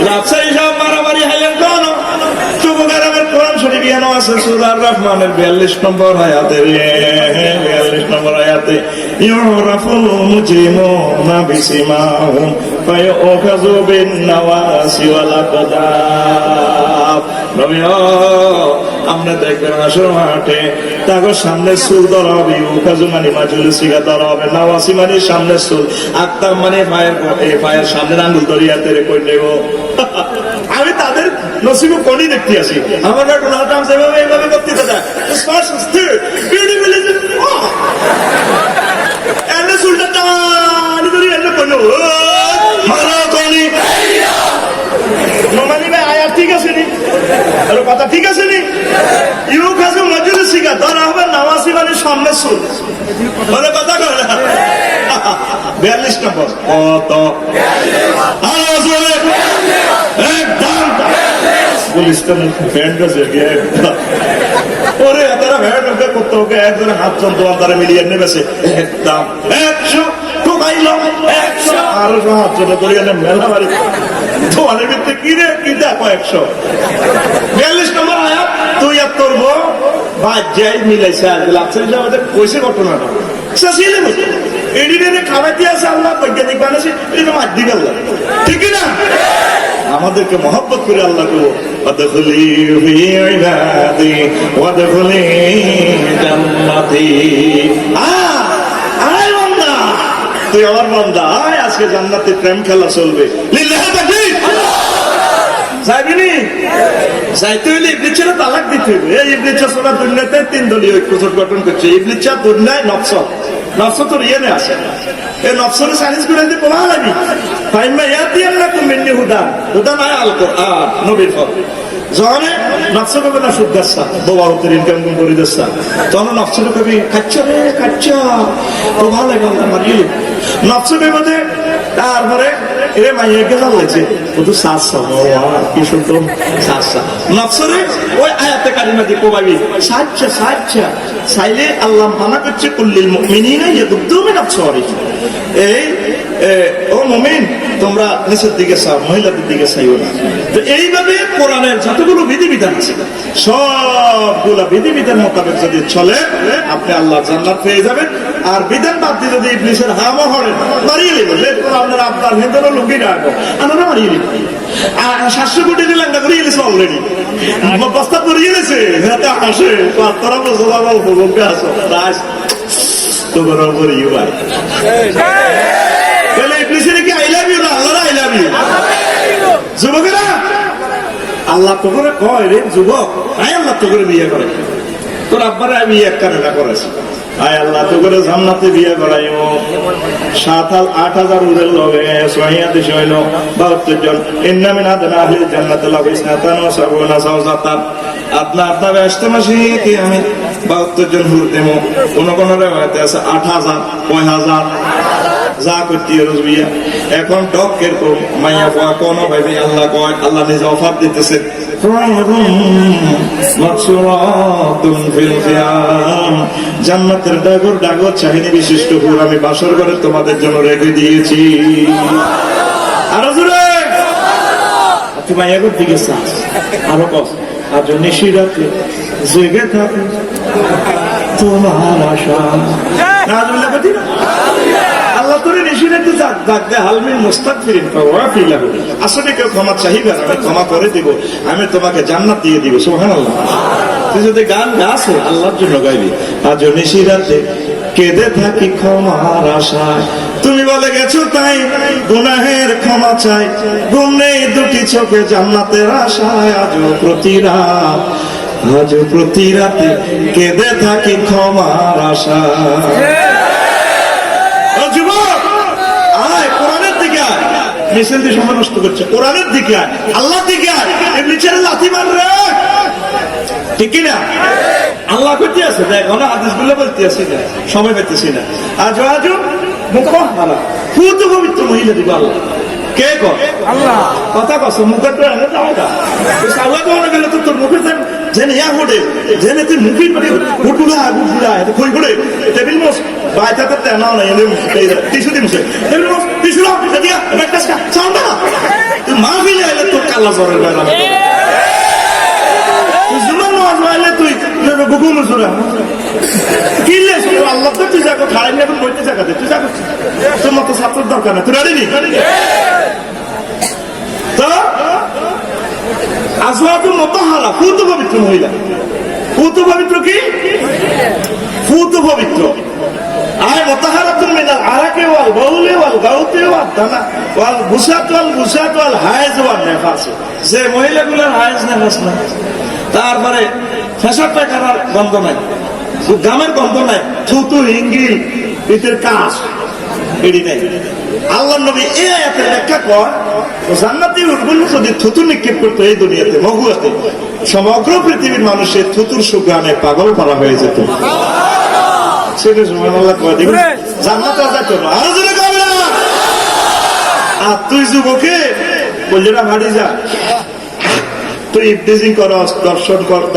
[SPEAKER 1] রাজশাহী সব মারামারি হাইলেন কেন চুবুকারামের কোরআন শরীফ এনো আছে সূরা রহমানের 42 নম্বর আয়াতে 42 নম্বর আয়াতে ইউরাফুল মুজরিমুনা বিসিমাহুম ফায়ুখাযু বিন নাওয়াসি ওয়াল আকদাব নবী আমরা দেখবেন আসর মাঠে তাগো সামনে চুল ধরা হবে উখাজু মানে মাজুল সিগা ধরা হবে নাওয়াসি মানে সামনে চুল আকদাব মানে পায়ের সামনের আঙ্গুল ধরিয়া তেরে কই নেব আমি তাদের নসিব কোনই দেখতে আসি আমার ডোনাল্ড ট্রাম্প যেভাবে এইভাবে বক্তৃতা দেয় এনে চুলটা টানি ধরি এনে কইলো মারা কোনি নমানি ভাই আয়াত ঠিক আছে নি আর কথা ঠিক আছে নি ইউ খাজু মাজুল সিগা ধরা হবে নাওয়াসি মানে সামনে চল বলে কথা কয় না 42 নম্বর কত আওয়াজ বলে একদম পুলিশ তো ব্যান্ড আছে ওরে তারা ভ্যাট ওকে করতে ওকে একজনে হাতজন দোকানদারে মিলিয়ে নেবেছে একদম 100 টোকাইল 100 আরো সব হাতজন করিয়ে নেন মেলা বাড়ি দোকানের ভিতরে কি রে কি দেখো 100 42 নম্বর আয়াত তুই আর তোর বউ বাজ্যাই মিলাইছে আর লাগছে আমাদের কইছে ঘটনাটা সাসিলে বসে এডিটরে খাওয়াইতে আছে আল্লাহ বৈজ্ঞানিক বানাইছে এটা মার দিবে আল্লাহ ঠিক না আমাদেরকে মহব্বত করে আল্লাহ কো ওয়াদখুলি ফি ইবাদি ওয়াদখুলি জান্নাতি আয় বান্দা তুই আমার বান্দা আয় আজকে জান্নাতে প্রেম খেলা চলবে লিল্লাহি তাকবীর যাইবিনি যাইতে হইলে ইবলিসের তালাক দিতে হবে এই ইবলিসের সোনা দুনিয়াতে 3 দলীয় ঐক্য জোট গঠন করছে ইবলিসের দুনিয়ায় নফস তো রিয়েনে আছে এই নফসের সাইন্স করে দিতে কোলা লাগি ফাইমা ইয়াতি আল্লাকুম মিন্নি হুদা নাই আল কোরআন নবীর ফল যখন নফস কবে না সুদ্দাসা বাবা উত্তর ইনকাম করে দেসা তখন নফস কবে খাচ্ছ রে খাচ্ছ তো ভালো লাগে আল্লাহ মারিয়ে নফস কবে তারপরে এরে মাইয়াকে জানলেছে ও তো সাসা কি শুনতো সাসা নফসরে ওই আয়াতে কালিমা দিয়ে কোবাবি সাচ্চা চাইলে আল্লাহ মানা করছে কুল্লিল মুমিনিনা ইয়াগুদ্দু মিন আবসারিহিম এই ও মুমিন তোমরা নিচের দিকে চাও মহিলাদের দিকে চাইও না তো এইভাবে কোরআনের যতগুলো বিধিবিধান আছে সবগুলো বিধিবিধান মোতাবেক যদি চলে আপনি আল্লাহ জান্নাত পেয়ে যাবেন আর বিধান বাদ দিয়ে যদি ইবলিসের হামও হরে মারিয়ে নেবে আপনার আপনার ভেতরে লুকিয়ে রাখবো আমরা মারিয়ে নেব আর 700 কোটি দিলেন না করে গেছে অলরেডি প্রস্তাব করে গেছে হাতে হাসে তোরা বলছো ভোগকে আসো রাজ তোমার উপর ইউ ভাই তাহলে ইবলিসের কি আই লাভ ইউ না আল্লাহ আই লাভ ইউ যুবকেরা আল্লাহ তো করে কয় রে যুবক আয় আল্লাহ তো করে বিয়ে করে তোর আব্বারে আমি এক কারণে করেছি আয় আল্লাহ তো করে জান্নাতে বিয়ে করাইও 7,000-8,000 উদের লগে সহিয়াতে হইল 72 জন ইন্নামিন আদনা আহলি জান্নাতে লাবিসনাতান ওয়া সাবুনা সাওজাতান আপনার ব্যস্ত মাসে কি আমি 72 জন হুর দেবো কোন রেওয়ায়েতে আছে 8,000 9,000 যা করতে রুজবিয়া এখন টক এরকম মাইয়া কোয়া কোন ভাবে আল্লাহ কয় আল্লাহ নিজে অফার দিতেছে জান্নাতের ডাগর চাহিনী বিশিষ্ট হুর আমি বাসর ঘরে তোমাদের জন্য রেখে দিয়েছি আরো জোরে তুমি মাইয়াগর দিকে চাস আরো কস আর নিশি রাতে জেগে থাকে তোমার আশা নাজুল্লাহ কতি আল্লাহ তোরে নিশি রাতে ডাকবে হালমিন মুস্তাগফিরিন ফাওয়াফিলাহু আসলে কেউ ক্ষমা চাইবে আমি ক্ষমা করে দিব আমি তোমাকে জান্নাত দিয়ে দিব সুবহানাল্লাহ তুই যদি গান গাছে আল্লাহর জন্য গাইবি আজ নিশি রাতে কেঁদে থাকি ক্ষমার আশায় তুমি বলে গেছো তাই গুনাহের ক্ষমা চাই ঘুম নেই দুটি চোখে জান্নাতের আশায় আজও প্রতি রাতে কেঁদে থাকি ক্ষমার আশায় যুবক আয় কোরআনের দিকে আয় মিছিল দিয়ে সময় নষ্ট করছে কোরআনের দিকে আয় আল্লাহ দিকে আয় এমনি ছেড়ে লাথি মার রে ঠিক কিনা আল্লাহ করতে আছে দেখ আমরা হাদিস গুলো বলতে আছি না সময় পেতেছি না আজ আজ মুখ হারা খুদ পবিত্র মহিলা দিব আল্লাহ কে কর আল্লাহ কথা কস মুখের তো এনে যাও না আল্লাহ কোন গেলে তো তোর মুখে জেনে ইয়া হোডে জেনে তুই মুখি করে হুটুলা গুলা এটা কই করে টেবিল মোস বাইটাতে তেনা না এনে টিস্যু দিমছে টেবিল মোস টিস্যু লাও দিয়া একটা চাও না তুই মাহফিলে আইলে তোর কালা জরের বাইরে তুই জুমার নামাজ আইলে তুই গুগুম সুরা কিলে আল্লাহ তো তুই যাকো খাড়াই না বইতে জায়গাতে তুই যাকো তোর মতো ছাত্রের দরকার না তুই রেডি তো আসওয়াতুল মুতাহহারা ফুত পবিত্র মহিলা ফুত পবিত্র কি ফুত পবিত্র আয় মুতাহহারাতুন মিনাল আরাকি ওয়াল বাউলি ওয়াল গাউতি ওয়াল দানা ওয়াল বুসাত ওয়াল হায়েজ ওয়াল নিফাস যে মহিলাগুলোর হায়েজ নিফাস না তারপরে ফেসার টাকার গন্ধ নাই গামের গন্ধ নাই থুতু হিঙ্গি পিতের কাজ এড়ি নাই আল্লাহ নবী এই আয়াতের ব্যাখ্যা কর জান্নাতি উটগুলো যদি থুতু নিক্ষেপ করতো এই দুনিয়াতে মহুয়াতে সমগ্র পৃথিবীর মানুষের থুতুর সুগ্রামে পাগল করা হয়ে যেত সেটা সুবহানাল্লাহ কয় দিবেন জান্নাতে যাইতো না আরো জোরে কবে না আর তুই যুবকে বললি না ভাড়ি যা তুই ইফতিজিং করস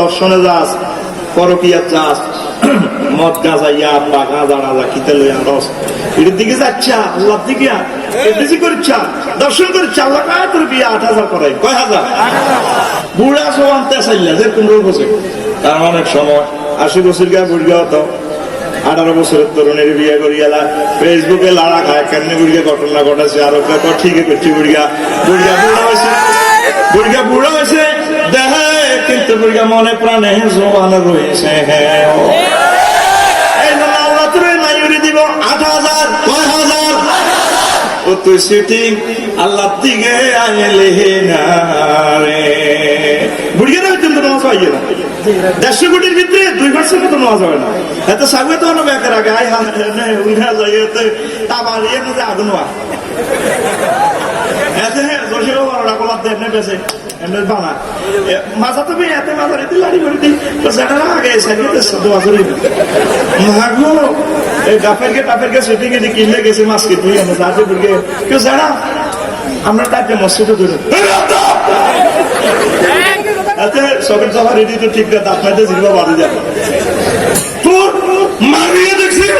[SPEAKER 1] দর্শনে যাস পরকিয়াত যাস মদ গাঁজা ইয়া বা গাঁজা রাজা খিতে লইয়া রস এর দিকে যাচ্ছা আল্লাহর দিকে ইফতিজিং করিচ্ছা দর্শন করিচ্ছা আল্লাহ কায় তোর বিয়ে 8,000 করাই কয় হাজার বুড়া সমান তেসাইলা যে 15 বছর তার অনেক সময় 80 বছর গা বুড়িয়া হতো 18 বছরের তরুণের বিয়ে করিয়ালা ফেসবুকে লাড়া খায় কেমনি বুড়িয়া ঘটনা ঘটাছে আর ঠিকই করছি বুড়িয়া বুড়া হয়েছে বুড়া হয়েছে দেখে কিন্তু বুড়িয়া মনে প্রাণে জোয়ান রয়েছে এই জন্য আল্লাহ তুমি মাইরি দিব 8,000 9,000 ও তুই সিটিং আল্লাহ দিকে আইলে না রে বুড়িয়া না কিন্তু নামাজ পাইয়ে না 150 কোটির ভিতরে 2% মতো নামাজ হয় না এত সাগবে তো না বেকার আগে আই হ্যাঁ উঠা যাইতে তামার এর মধ্যে আগুন হয় ऐसे है जोशी को वाला को लाते हैं पैसे एंडर बाना मासा तो भी आते मासा रहती लाड़ी भरती तो ज़्यादा आ गए सही तो सब वासुरी महागो गाफेर के शूटिंग के किले कैसे मास्क की तुई हम साथ में बुढ़ गए क्यों ज़्यादा हमने टाइप के मस्जिद दूर ऐसे सॉकेट सफा रेडी तो ठीक है दांत में तो जिरवा बांध जाए तो मारिए देखिए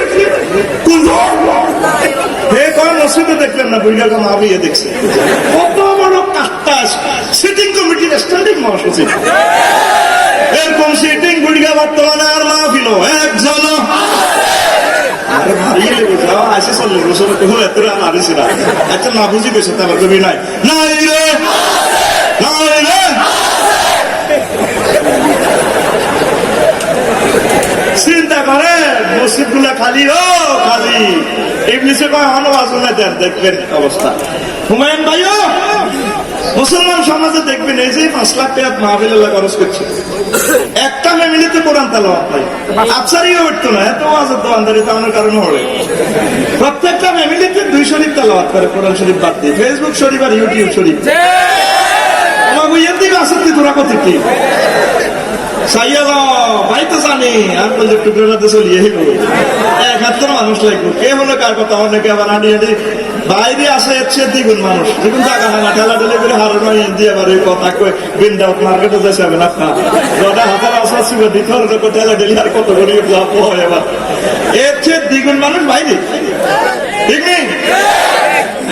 [SPEAKER 1] कुंजो হে কোন মসজিদে দেখলেন না বুড়িয়া কাম আবিয়ে দেখছে কত বড় কাস্টাস সিটিং কমিটির স্ট্যান্ডিং মহাসচিব এরকম সিটিং বুড়িয়া বর্তমানে আর মাহফিল একজন আরে ভাইয়ে বুঝাও আসে চল্লিশ বছর তো এতটা আরিস না আচ্ছা না বুঝি কইছে তার কবি নাই নাই রে চিন্তা করে মসজিদ গুলা খালি ও খালি ইবলিসে কয় আওয়াজ না দেন দেখবেন অবস্থা হুমায়ুন ভাইও মুসলমান সমাজে দেখবেন এই যে 5 লাখ টাকা মাহফিল আল্লাহ খরচ করছে একটা ফ্যামিলিতে কোরআন তেলাওয়াত হয় আফসারিও উঠতো না এত ওয়াজের দোকানদারি তার কারণে হলে প্রত্যেকটা ফ্যামিলিতে 2 শরীফ তেলাওয়াত করে কোরআন শরীফ বাদ দিয়ে ফেসবুক শরীফ আর ইউটিউব শরীফ আমার ইয়ের দিকে আসতে তোরা কত কি সাইয়ালা ভাই তো জানি আর বলছে টুকরোটাতে চলিয়ে হিল 71 মানুষ লাগবে কে হলো কার কথা অনেকে আবার আনি বাইরে আসে এসে দ্বিগুণ মানুষ দেখুন জায়গা হানা ঠেলা ঠেলে করে হারানো দিয়ে আবার এই কথা কয়ে বৃন্দাবন মার্কেটে যাচ্ছে হবে না যটা হাজার আসার ছিল দিতে হলে ঠেলা ঠেলি আর কত করে লাভ হয় আবার এর চেয়ে দ্বিগুণ মানুষ বাইরে ঠিক নেই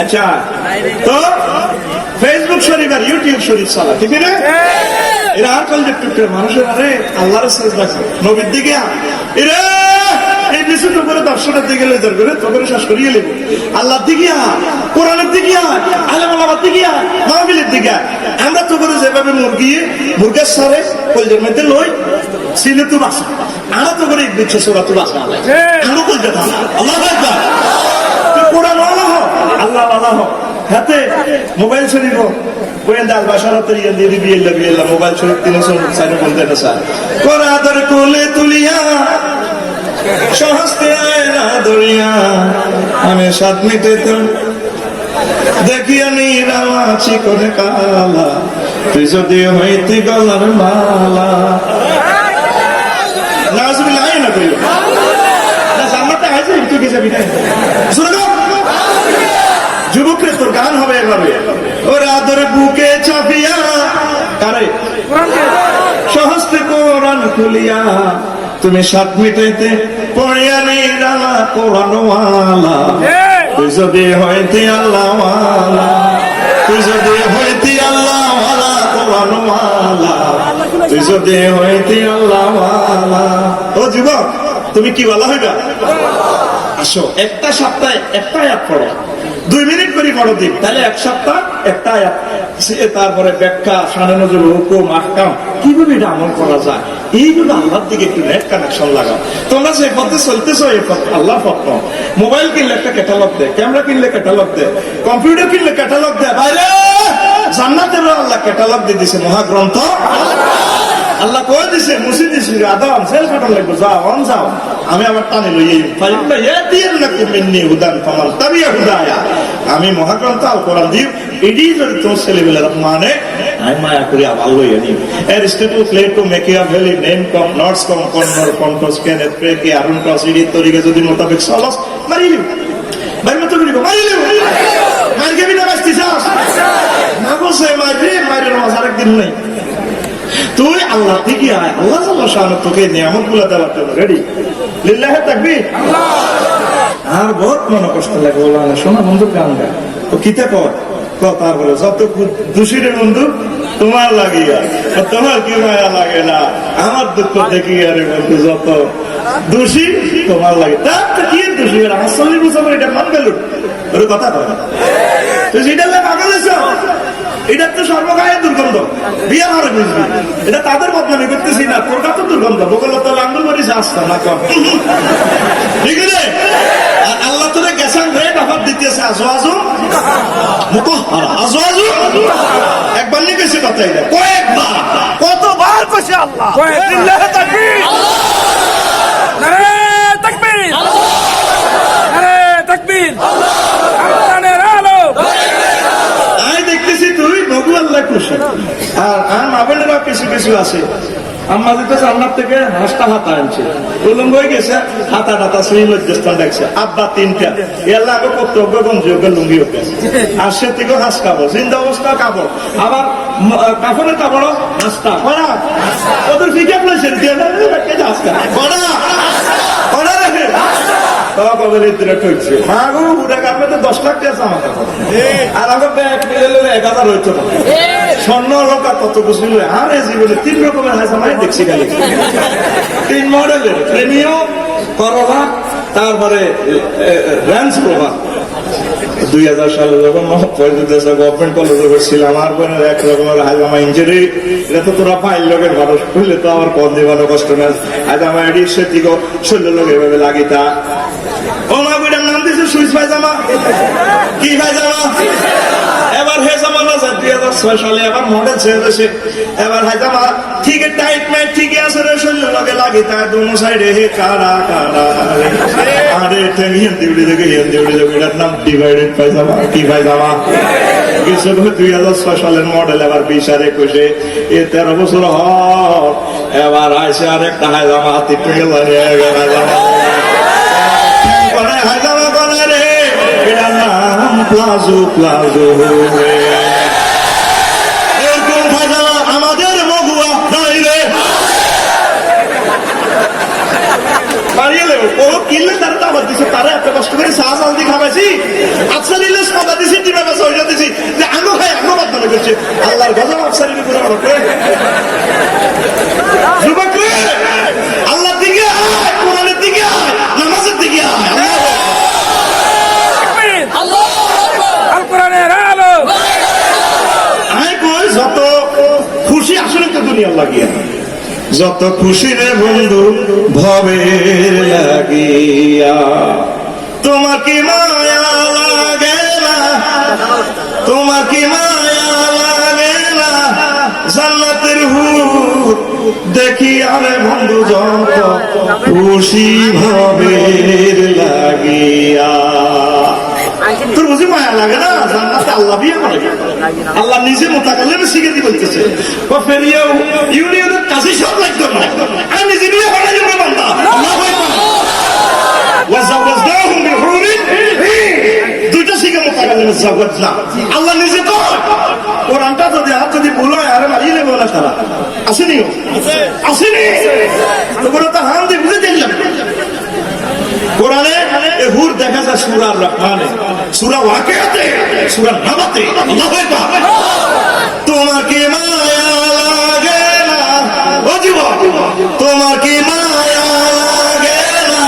[SPEAKER 1] আচ্ছা তো ফেসবুক শরীফ আর ইউটিউব শরীফ চালা ঠিক না এরা আর কল যে মানুষের আরে আল্লাহর সাজদা নবীর দিকে এরা এই বিষয় তো করে দর্শনের দিকে লেজার করে তোকে শ্বাস করিয়ে নেব আল্লাহর দিকে কোরআনের দিকে আলেম ওলামার দিকে মাহফিলের দিকে আমরা তো করে যেভাবে মুরগের সারে কলজের মধ্যে লই ছিলে তো বাসা আমরা তো করে দিচ্ছে সোরা তো বাসা আমরা কলজে আল্লাহ কোরআন ওয়ালা হোক আল্লাহ ওয়ালা হোক হাতে মোবাইল শরীফ গোয়েন্দাল বাসারাতে দিয়ে দিবি এল্লা মোবাইল শরীফ 300 সাইনে বলতে না স্যার কোরআন আদর কোলে তুলিয়া সহস্তে আয়না দরিয়া আমি সাত মিটেতে দেখিয়া নিরালা চিকনে কালা তুই যদি হইতি গলার মালা নাজবিল আয় না কইল না জান্নাতে আছে তুই কি যাবি না শুনো যুবকরে তোর গান হবে এভাবে ওরা আদরে বুকে চাপিয়া কারে সহস্তে কোরআন খুলিয়া তুমি 7 মিটাইতে পড়িয়া নিরালা কোরআনওয়ালা তুই যদি হইতি আল্লাহওয়ালা তুই যদি হইতি আল্লাহওয়ালা কোরআনওয়ালা তুই যদি হইতি আল্লাহওয়ালা ও যুবক তুমি কি বলা হইবা আসো একটা সপ্তাহে একটা আয়াত পড়ো 2 মিনিট করে পড়ো দিন তাহলে এক সপ্তাহ একটা আয়াত তারপরে ব্যাখ্যা শানে-নজর হুকুম আহকাম কিভাবে এটা আমল করা যায় এইগুলো আল্লাহর দিকে একটু নেট কানেকশন লাগাও তোমরা যে পথে চলতেছো এই পথ আল্লাহ পথ মোবাইল কিনলে একটা ক্যাটালগ দেয় ক্যামেরা কিনলে ক্যাটালগ দেয় কম্পিউটার কিনলে ক্যাটালগ দেয় বাইরে জান্নাতের আল্লাহ ক্যাটালগ দিয়ে দিছে মহাগ্রন্থ আল্লাহ কয়ে দিছে মুসি দিছে আদম সেল কাটার লাগবে যাও আমি আমার টানে লই আমি মহাগ্রন্থ আল কোরআন দিয়ে এটি যদি তোর ছেলেবেলার মানে আমি মায়া করি আবার লইয়া নিই এরিস্টটল প্লেড টু মেকিয়াভেলি নেম কম নটস কম কর্নর কন্ট্রোস কেনেথ প্রেকে আরুন ক্রস ইডির তরিকে যদি মোতাবেক চলস মারিলিও ভাই মতো করিব মারিলিও মার গেবি না বাঁচতি চাস না বসে মারি মারি নামাজ আরেকদিন নেই তুই আল্লাহ থেকে আয় আল্লাহ সাল্লাহ শাহান তোকে নিয়ামত গুলা দেওয়ার জন্য রেডি লিল্লাহে তাকবীর আর বহুত মনে কষ্ট লাগে বলো না শোনা বন্ধু গান গা তো কিতে কর তারপরে যত দোষীর বন্ধু তোমার লাগিয়া তোমার কি মায়া লাগে না আমার দুঃখ দেখি আরে বন্ধু যত দোষী তোমার লাগে তার কি দোষী আমার 40 বছর এটা মান গেল ওর কথা কয় তুই সেটা পাগল হয়েছ এটা তো সর্বগায়ের দুর্গন্ধ বিয়ে মারে বুঝবি এটা তাদের বদনামি করতেছি না তোর কাছে দুর্গন্ধ বকলতা লাঙ্গল মারিস আসতা না কম ঠিক আছে আর আল্লাহ তোরে গেছান রে বাফার দিতেছে আজওয়াজু মুতাহহারা আজওয়াজু একবার নি কইছে কথা এটা কয়েকবার
[SPEAKER 4] কতবার কইছে আল্লাহ লিল্লাহি তাকবীর নারে তাকবীর নারে তাকবীর কোরআনের আলো
[SPEAKER 1] আই দেখতেছি তুই নবু আল্লাহ খুশি আর মা বোনেরা কিছু কিছু আছে আম্মা দিতে জান্নাত থেকে হাঁসটা হাতা আনছে উলঙ্গ হয়ে গেছে হাতা টাতা সেই লজ্জাস্থান দেখছে আব্বা 3টা এল্লা আগে কর্তব্য গঞ্জিয়োগ্য লুঙ্গি হতে আর সে থেকে হাঁস কাপড় জিন্দা অবস্থা কাপড় আবার কাপড়ের কাপড় হাঁসটা করা ওদের ফিকে প্লেছেন করা করা রেখে স্বর্ণ অলঙ্কার কত কিছু আর জীবনে 3 রকমের হাজামাই দেখছি খালি 3 মডেলের প্রেমিও করোলা তারপরে রেঞ্জ প্রভা 2000 সালে যখন গভর্নমেন্ট কলেজে করছিলাম আমার বোনের এক রকমের হাজামা ইঞ্জুরি এটা তো তোরা পাইল লোকের মানুষ খুললে তো আমার কম দিবানো কষ্ট না হাজামা এটি সে দিকে শরীর লোক এভাবে লাগিতা ও মা বুড়ার নাম দিয়েছে সুইচ পায়জামা কি পায়জামা এবার হে জামানা 2006 সালে আবার মডেল ছেড়েছে এবার হাইজামা ঠিক টাইট মাইট ঠিক আছে রে শরীর লগে লাগিতা দুনো সাইডে হে কারা কারা আরে টেনিয়ান দিউড়ি দেখে ইয়ান দিউড়ি দেখে এটার নাম ডিভাইডেড পায়জামা কি পায়জামা কিছু 2006 সালের মডেল এবার 20 আর 21 এ 13 বছর হয় এবার আইসে আরেকটা হাইজামা হাতি পেয়ে লাগে হাইজামা হাইজামা করে রে এটার নাম প্লাজো প্লাজো এরকম হাইজামা আমাদের মগুয়া নাই রে মারিয়ে লেবো ও কিনলে তারা তো আবার দিচ্ছে তারা এত কষ্ট করে চা জলদি খাবাইছি আফসা নিলে সাদা দিছি টিপে বেসা হইয়া দিছি যে আঙো খাই আঙো বাদ মনে করছে আল্লাহর গজব আফসারিকে পুরো মনে করে যুবক রে আল্লাহর দিকে আয় কোরআনের দিকে আয় নামাজের দিকে আয়
[SPEAKER 4] আল কোরআনের আলো
[SPEAKER 1] আয় কই যত খুশি আসলে তো দুনিয়া লাগিয়ে যত খুশি রে বন্ধু ভবের লাগিয়া তোমার কি মায়া লাগে না তোমার কি মায়া লাগে না জান্নাতের হুর দেখি আরে বন্ধু যত খুশি ভবের লাগিয়া তোর বুঝি মায়া লাগে না জান্নাতে আল্লাহ বিয়ে করে আল্লাহ নিজে মোতাকাল্লিম শিখে দিয়ে বলতেছে ও ফেরিয়াও ইউনিয়নের কাছে সব লাগতো না আমি নিজে বিয়ে করার জন্য বান্দা আল্লাহু আকবার ওয়াজাওয়াজনাহুম বিহুরিন দুইটা শিখে মোতাকাল্লিম জাওয়াজনা আল্লাহ নিজে তো কোরআনটা যদি ভুল হয় আরে মারিয়ে নেবে না তারা আসেনি আসেনি তো বলে তো হাম দিয়ে বুঝে দিলাম কোরআনে হুর দেখা যায় সূরা রহমানে সূরা ওয়াকিয়াতে সূরা নাবাতে আল্লাহু আকবার তোমাকে মায়া লাগে না ও যুবক তোমাকে মায়া লাগে না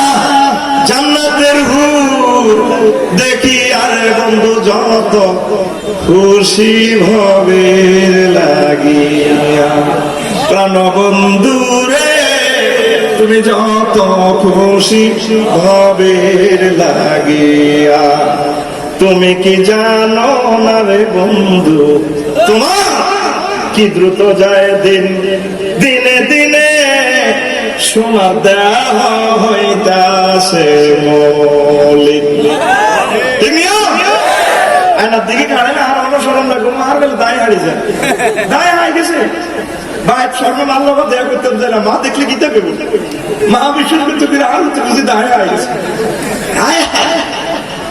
[SPEAKER 1] জান্নাতের হুর দেখি আরে বন্ধু যত খুশি হবে লাগিয়া প্রাণ বন্ধু রে তুমি যত খুশি ভবের লাগিয়া তুমি কি জানো না রে বন্ধু তোমার কি দ্রুত যায় দিন দিনে দিনে সোনার দেহ হইতাছে মলিন তুমিও আয়নার দিকে কানে না আর অন্য শরম লাগলো, মার গেলে দায় হারিয়ে যায়, দায় হারিয়ে গেছে। ভাই সর্বন আল্লাহ দেয়া করতাম যায় না, মা দেখলে গীতা পেব, মা বিশেষ করতে ফিরে আর বুঝি দায় হারিয়ে গেছে।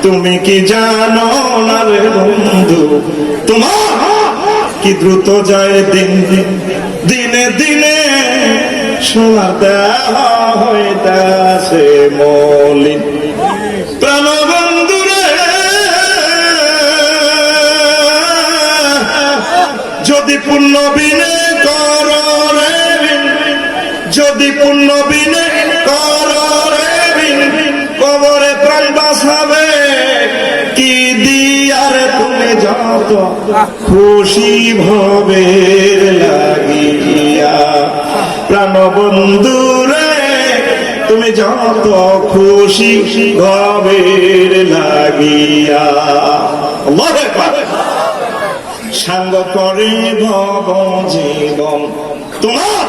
[SPEAKER 1] তুমি কি জানো না রে বন্ধু, তোমার কি দ্রুত যায় দিন, দিনে দিনে সোনার দেহ হইতাছে মলিন। প্রাণবন্ধু রে, যদি পুণ্য বিনে কর রে, যদি পুণ্য বিনে কর রে, কবরে প্রাণ বাঁচাবে কি দিয়ার তুমি যত খুশি ভবে লাগিয়া। প্রাণবন্ধু রে, তুমি যত খুশি ভবে লাগিয়া। সাঙ্গ করে ভব জীবন তোমার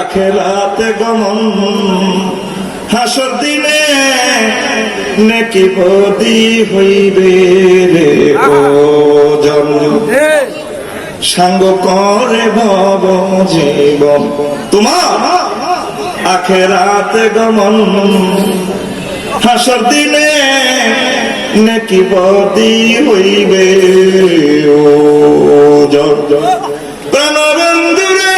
[SPEAKER 1] আখেরাতে গমন, হাসর দিনে নেকি বদি হইবে রে ওজন। সাঙ্গ করে ভব জীবন তোমার আখেরাতে গমন, হাসর দিনে নেকি বদি হইবে ওজন। প্রাণবন্ধু রে,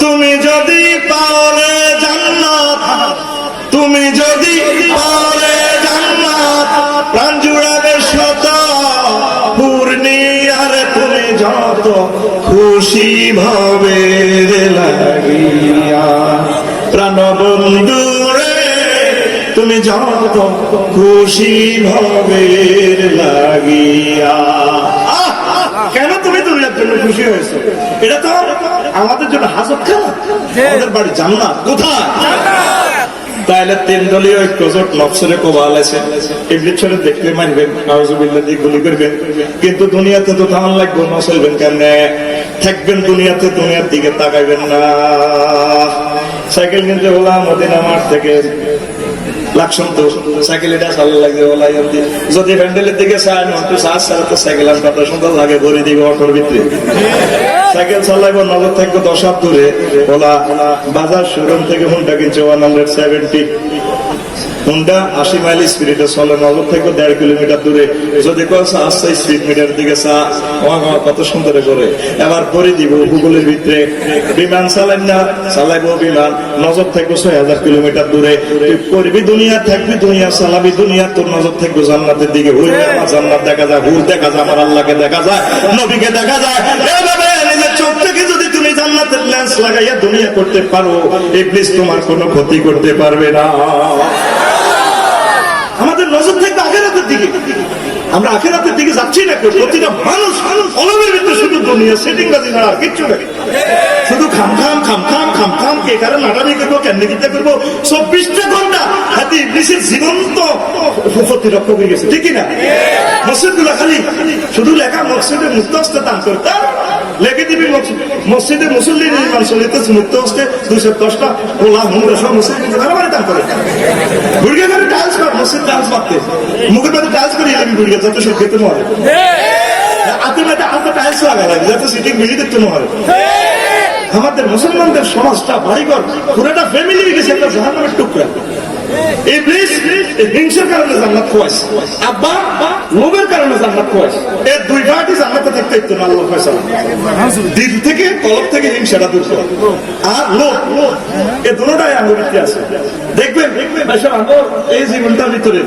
[SPEAKER 1] তুমি যদি পাওরে জান্নাত, তুমি যদি পাওরে জান্নাত, প্রাণ জুড়াবে শত পূর্ণিয়ার তুমি যত খুশি ভবে লাগিয়া। প্রাণবন্ধু রে, তুমি যত খুশি ভবে লাগিয়া। কেন তুমি দুনিয়ার জন্য খুশি হয়েছো? এটা তো আমাদের জন্য হাজত খেলা, আমাদের বাড়ি জান্নাত কোথায়? তাহলে তিন দলীয় ঐক্যজোট নফসরে কোবালেছে, ইবলিসরে দেখলে মারবেন, নাউজুবিল্লাহ দিয়ে গুলি করবেন, কিন্তু দুনিয়াতে তো ধান লাগবে না, চলবেন কেমনে? থাকবেন দুনিয়াতে, দুনিয়ার দিকে তাকাইবেন না। সাইকেল কিনতে বললাম মদিনা মাঠ থেকে লাকসম, তো সাইকেল এটা ভালো লাগবে বলা, যদি হ্যান্ডেলের দিকে চাই একটু সাজ ছাড়া তো সাইকেল আর কত সুন্দর লাগে, ভরে দিবে অটোর ভিতরে। সাইকেল চালাইবো, নজর থাকবো 10 হাত দূরে, ওলা বাজার শোরুম থেকে হুন্ডা কিনছে 170, হুন্ডা 80 মাইল স্পিডে চলে, নজর থাকবো 1.5 কিলোমিটার দূরে। যদি আসছে স্পিড মিটার দিকে চা কত সুন্দর করে, এবার ভরে দিব গুগলের ভিতরে। বিমান চালাই না, চালাইবো বিমান, নজর থাকবো 6000 কিলোমিটার দূরে। করবি দুনিয়া, থাকবি দুনিয়া, চালাবি দুনিয়া, তোর নজর থাকবো জান্নাতের দিকে। হইলে আমার জান্নাত দেখা যায়, হুর দেখা যায়, আমার আল্লাহকে দেখা যায়, নবীকে দেখা যায়। নিজের চোখ থেকে যদি তুমি জান্নাতের লেন্স লাগাইয়া দুনিয়া করতে পারো, ইবলিস তোমার কোনো ক্ষতি করতে পারবে না। আমাদের নজর থাকবে আখিরাতের দিকে, আমরা আখিরাতের দিকে যাচ্ছি না। প্রতিটা মানুষ অলমের ভিতরে শুধু দুনিয়া সেটিং বাজি ছাড়া আর কিচ্ছু নেই, শুধু খামখাম খামখাম খামখাম, কে কারণ নাটানি করবো, কেন গীতা করবো, 24টা ঘন্টা হাতে ইবলিসের জীবন্ত প্রতিরক্ষা হয়ে গেছে, ঠিক না? মসজিদ গুলা খালি শুধু লেখা মসজিদে মুক্ত হস্তে দান করতে লেগে দিবি, মসজিদে মুসল্লি নির্মাণ চলিতেছে মুক্ত হস্তে 210টা ওলা হুমরা সব মসজিদ বারবার দান করে। গুড়িয়া করে টাইলস কর, মসজিদ টাইলস মারতে মুখের মধ্যে টাইলস করে এলাবি গুড়িয়া, যাতে সব খেতে মরে হাতে মেটে হাতে টাইলস লাগা লাগে, যাতে সিটিং বেশি দেখতে মরে। আমাদের মুসলমানদের সমাজটা, বাড়িঘর, পুরোটা ফ্যামিলি গেছে একটা জাহান্নামের টুকরা। ইবলিস হিংসার কারণে জান্নাত খোয়াইছে, আব্বা লোভের কারণে জান্নাত খোয়াইছে। এই দুই পার্টি জান্নাতে থাকতে ইতো না, আল্লাহ ফয়সালা। দিল থেকে, কলব থেকে হিংসাটা দূর করে, আর লোভ, এই দুটোটাই আমার ভিতরে আছে। দেখবেন এই জীবনটার ভিতরে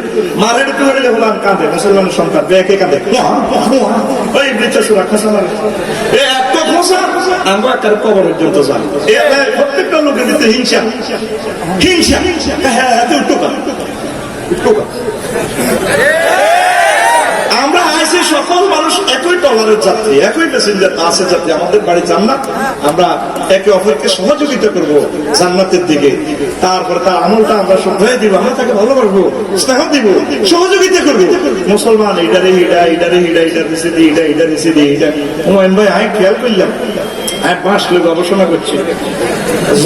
[SPEAKER 1] মারের একটু হলে হলাম কাঁদে, মুসলমানের সন্তান বেঁকে কাঁদে, ওই বৃক্ষা সুরা খাসা মারে, এত খোঁসা আমরা একটা কবরের জন্য যাই। প্রত্যেকটা লোকের ভিতরে হিংসা, হিংসা, হ্যাঁ আমরা আইসি সকল মানুষ একই টলারের যাত্রী, একই প্যাসেঞ্জার আছে যাত্রী। আমাদের বাড়ি জান্নাত, আমরা একে অপরকে সহযোগিতা করবো জান্নাতের দিকে। তারপরে তার আমলটা আমরা শ্রদ্ধায় দিব, আমরা তাকে ভালোবাসবো, স্নেহ দিব, সহযোগিতা করবো। মুসলমান ইডারে হিডা, ইডারে হিডা, ইডার দিছে দি, ইডা, ইডার দিছে দি, ইডা। হুমায়ুন ভাই আমি খেয়াল করলাম আমি বাঁশ লোক গবেষণা করছি,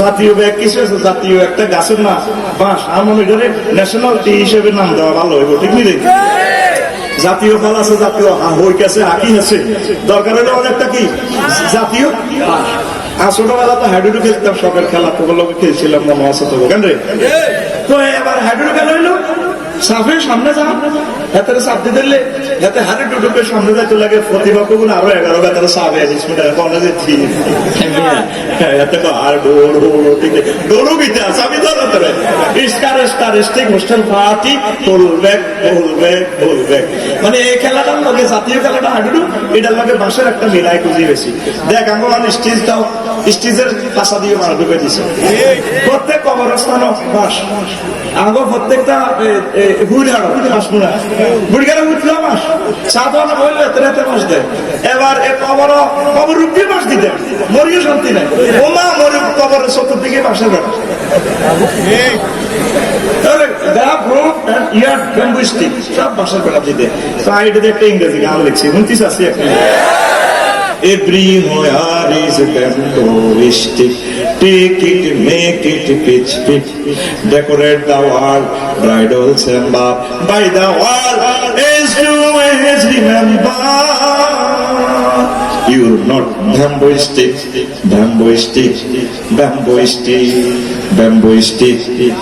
[SPEAKER 1] জাতীয় ব্যাগ কিছু আছে, জাতীয় একটা গাছের না বাঁশ, আমার মনে করে ন্যাশনাল টি হিসেবে নাম দেওয়া ভালো হইব, ঠিক নেই? জাতীয় ফল আছে, জাতীয় হইক আছে, আকি আছে, দরকার হলে অনেকটা কি জাতীয়। আর ছোটবেলা তো হাডুডু খেলতাম, সবের খেলা তো খেলছিলাম, মনে আছে তো কেন রে? তো এবার হাডুডু খেলা হইলো, সাফের সামনে যা হাতে চাপ দিয়ে দিলে হাতে হাতে টুটুকের সামনে যাইতে লাগে, প্রতিভা কবুন আরো 11 বেতারে সাবে কলেজে হাতে আর ডোরো গিতে আছে, আমি ধরো তোরে star star stick hostel party বলবে মানে এই খেলাটার লগে জাতীয় খেলাটা হাডুডু, এটার লগে বাঁশের একটা মিলাই খুঁজি বেশি। দেখ আমার স্টেজটাও স্টেজের পাশা দিয়ে মারা ঢুকে দিছে, প্রত্যেক কবরস্থান বাঁশ, আগে প্রত্যেকটা এবার কবর রুপি মাস দিতে মরিও শান্তি নাই, ও মা মরি কবরের চতুর্দিকে বাসের বেড়া সব বাসার বেড়া দিতে। তো আইডিতে একটা ইংরেজি গান লিখছি, শুনতিস আছি এখন। Everywhere is a bamboo stick. Take it, make it pitch pitch. Decorate the wall, bridal chamber. By the wall, as to always remember. You're not bamboo stick, bamboo stick, bamboo stick, bamboo stick,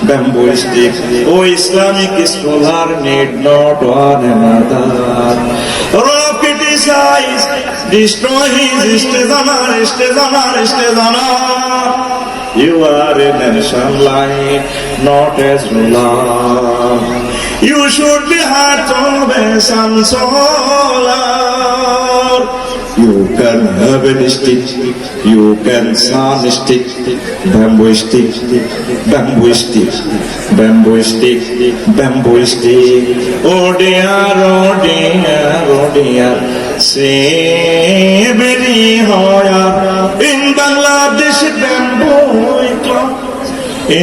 [SPEAKER 1] bamboo stick. Oh, Islamic scholar need not one another. Rocket his eyes, destroy his stajana. You are a nation line, not as ruler. You should be heart of a consoler. You can have a stick, you can sun stick, bamboo stick, bamboo stick, bamboo stick, bamboo stick. Oh dear, oh dear, oh dear. Say very hard in Bangladesh, bamboo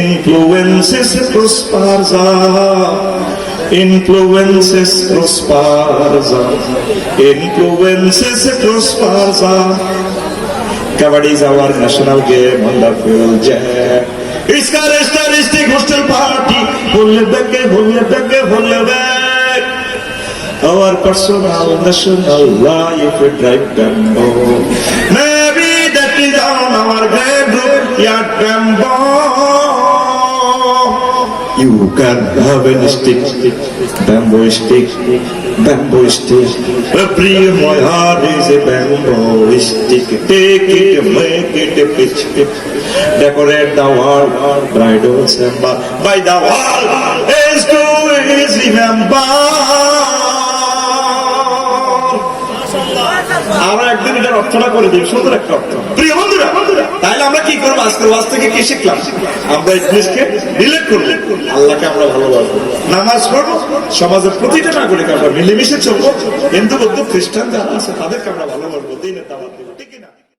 [SPEAKER 1] influences prospers. Influences prospers, influences prospers. Kabaddi is our national game, wonderful jam. It's characteristic hostel party, full back. Our personal national life we drive bamboo. Maybe that is on our grave, yard bamboo. You can have a stick, bamboo stick, bamboo stick. Every my heart is a bamboo stick. Take it, make it a pitch. Decorate the wall, bridal chamber. By the wall, as to is remember. আমরা একদিন এটার অর্থটা করে দিই, সুন্দর একটা অর্থ। প্রিয় বন্ধুরা, তাহলে আমরা কি করবো? আজকের ওয়াজ থেকে কি শিখলাম? আমরা এই জিনিসকে রিলেট করবো, আল্লাহকে আমরা ভালোবাসবো, নামাজ পড়বো, সমাজের প্রতিটা নাগরিক আমরা মিলেমিশে চলবো, হিন্দু বৌদ্ধ খ্রিস্টান যারা আছে তাদেরকে আমরা ভালোবাসবো, দিনের দাওয়াত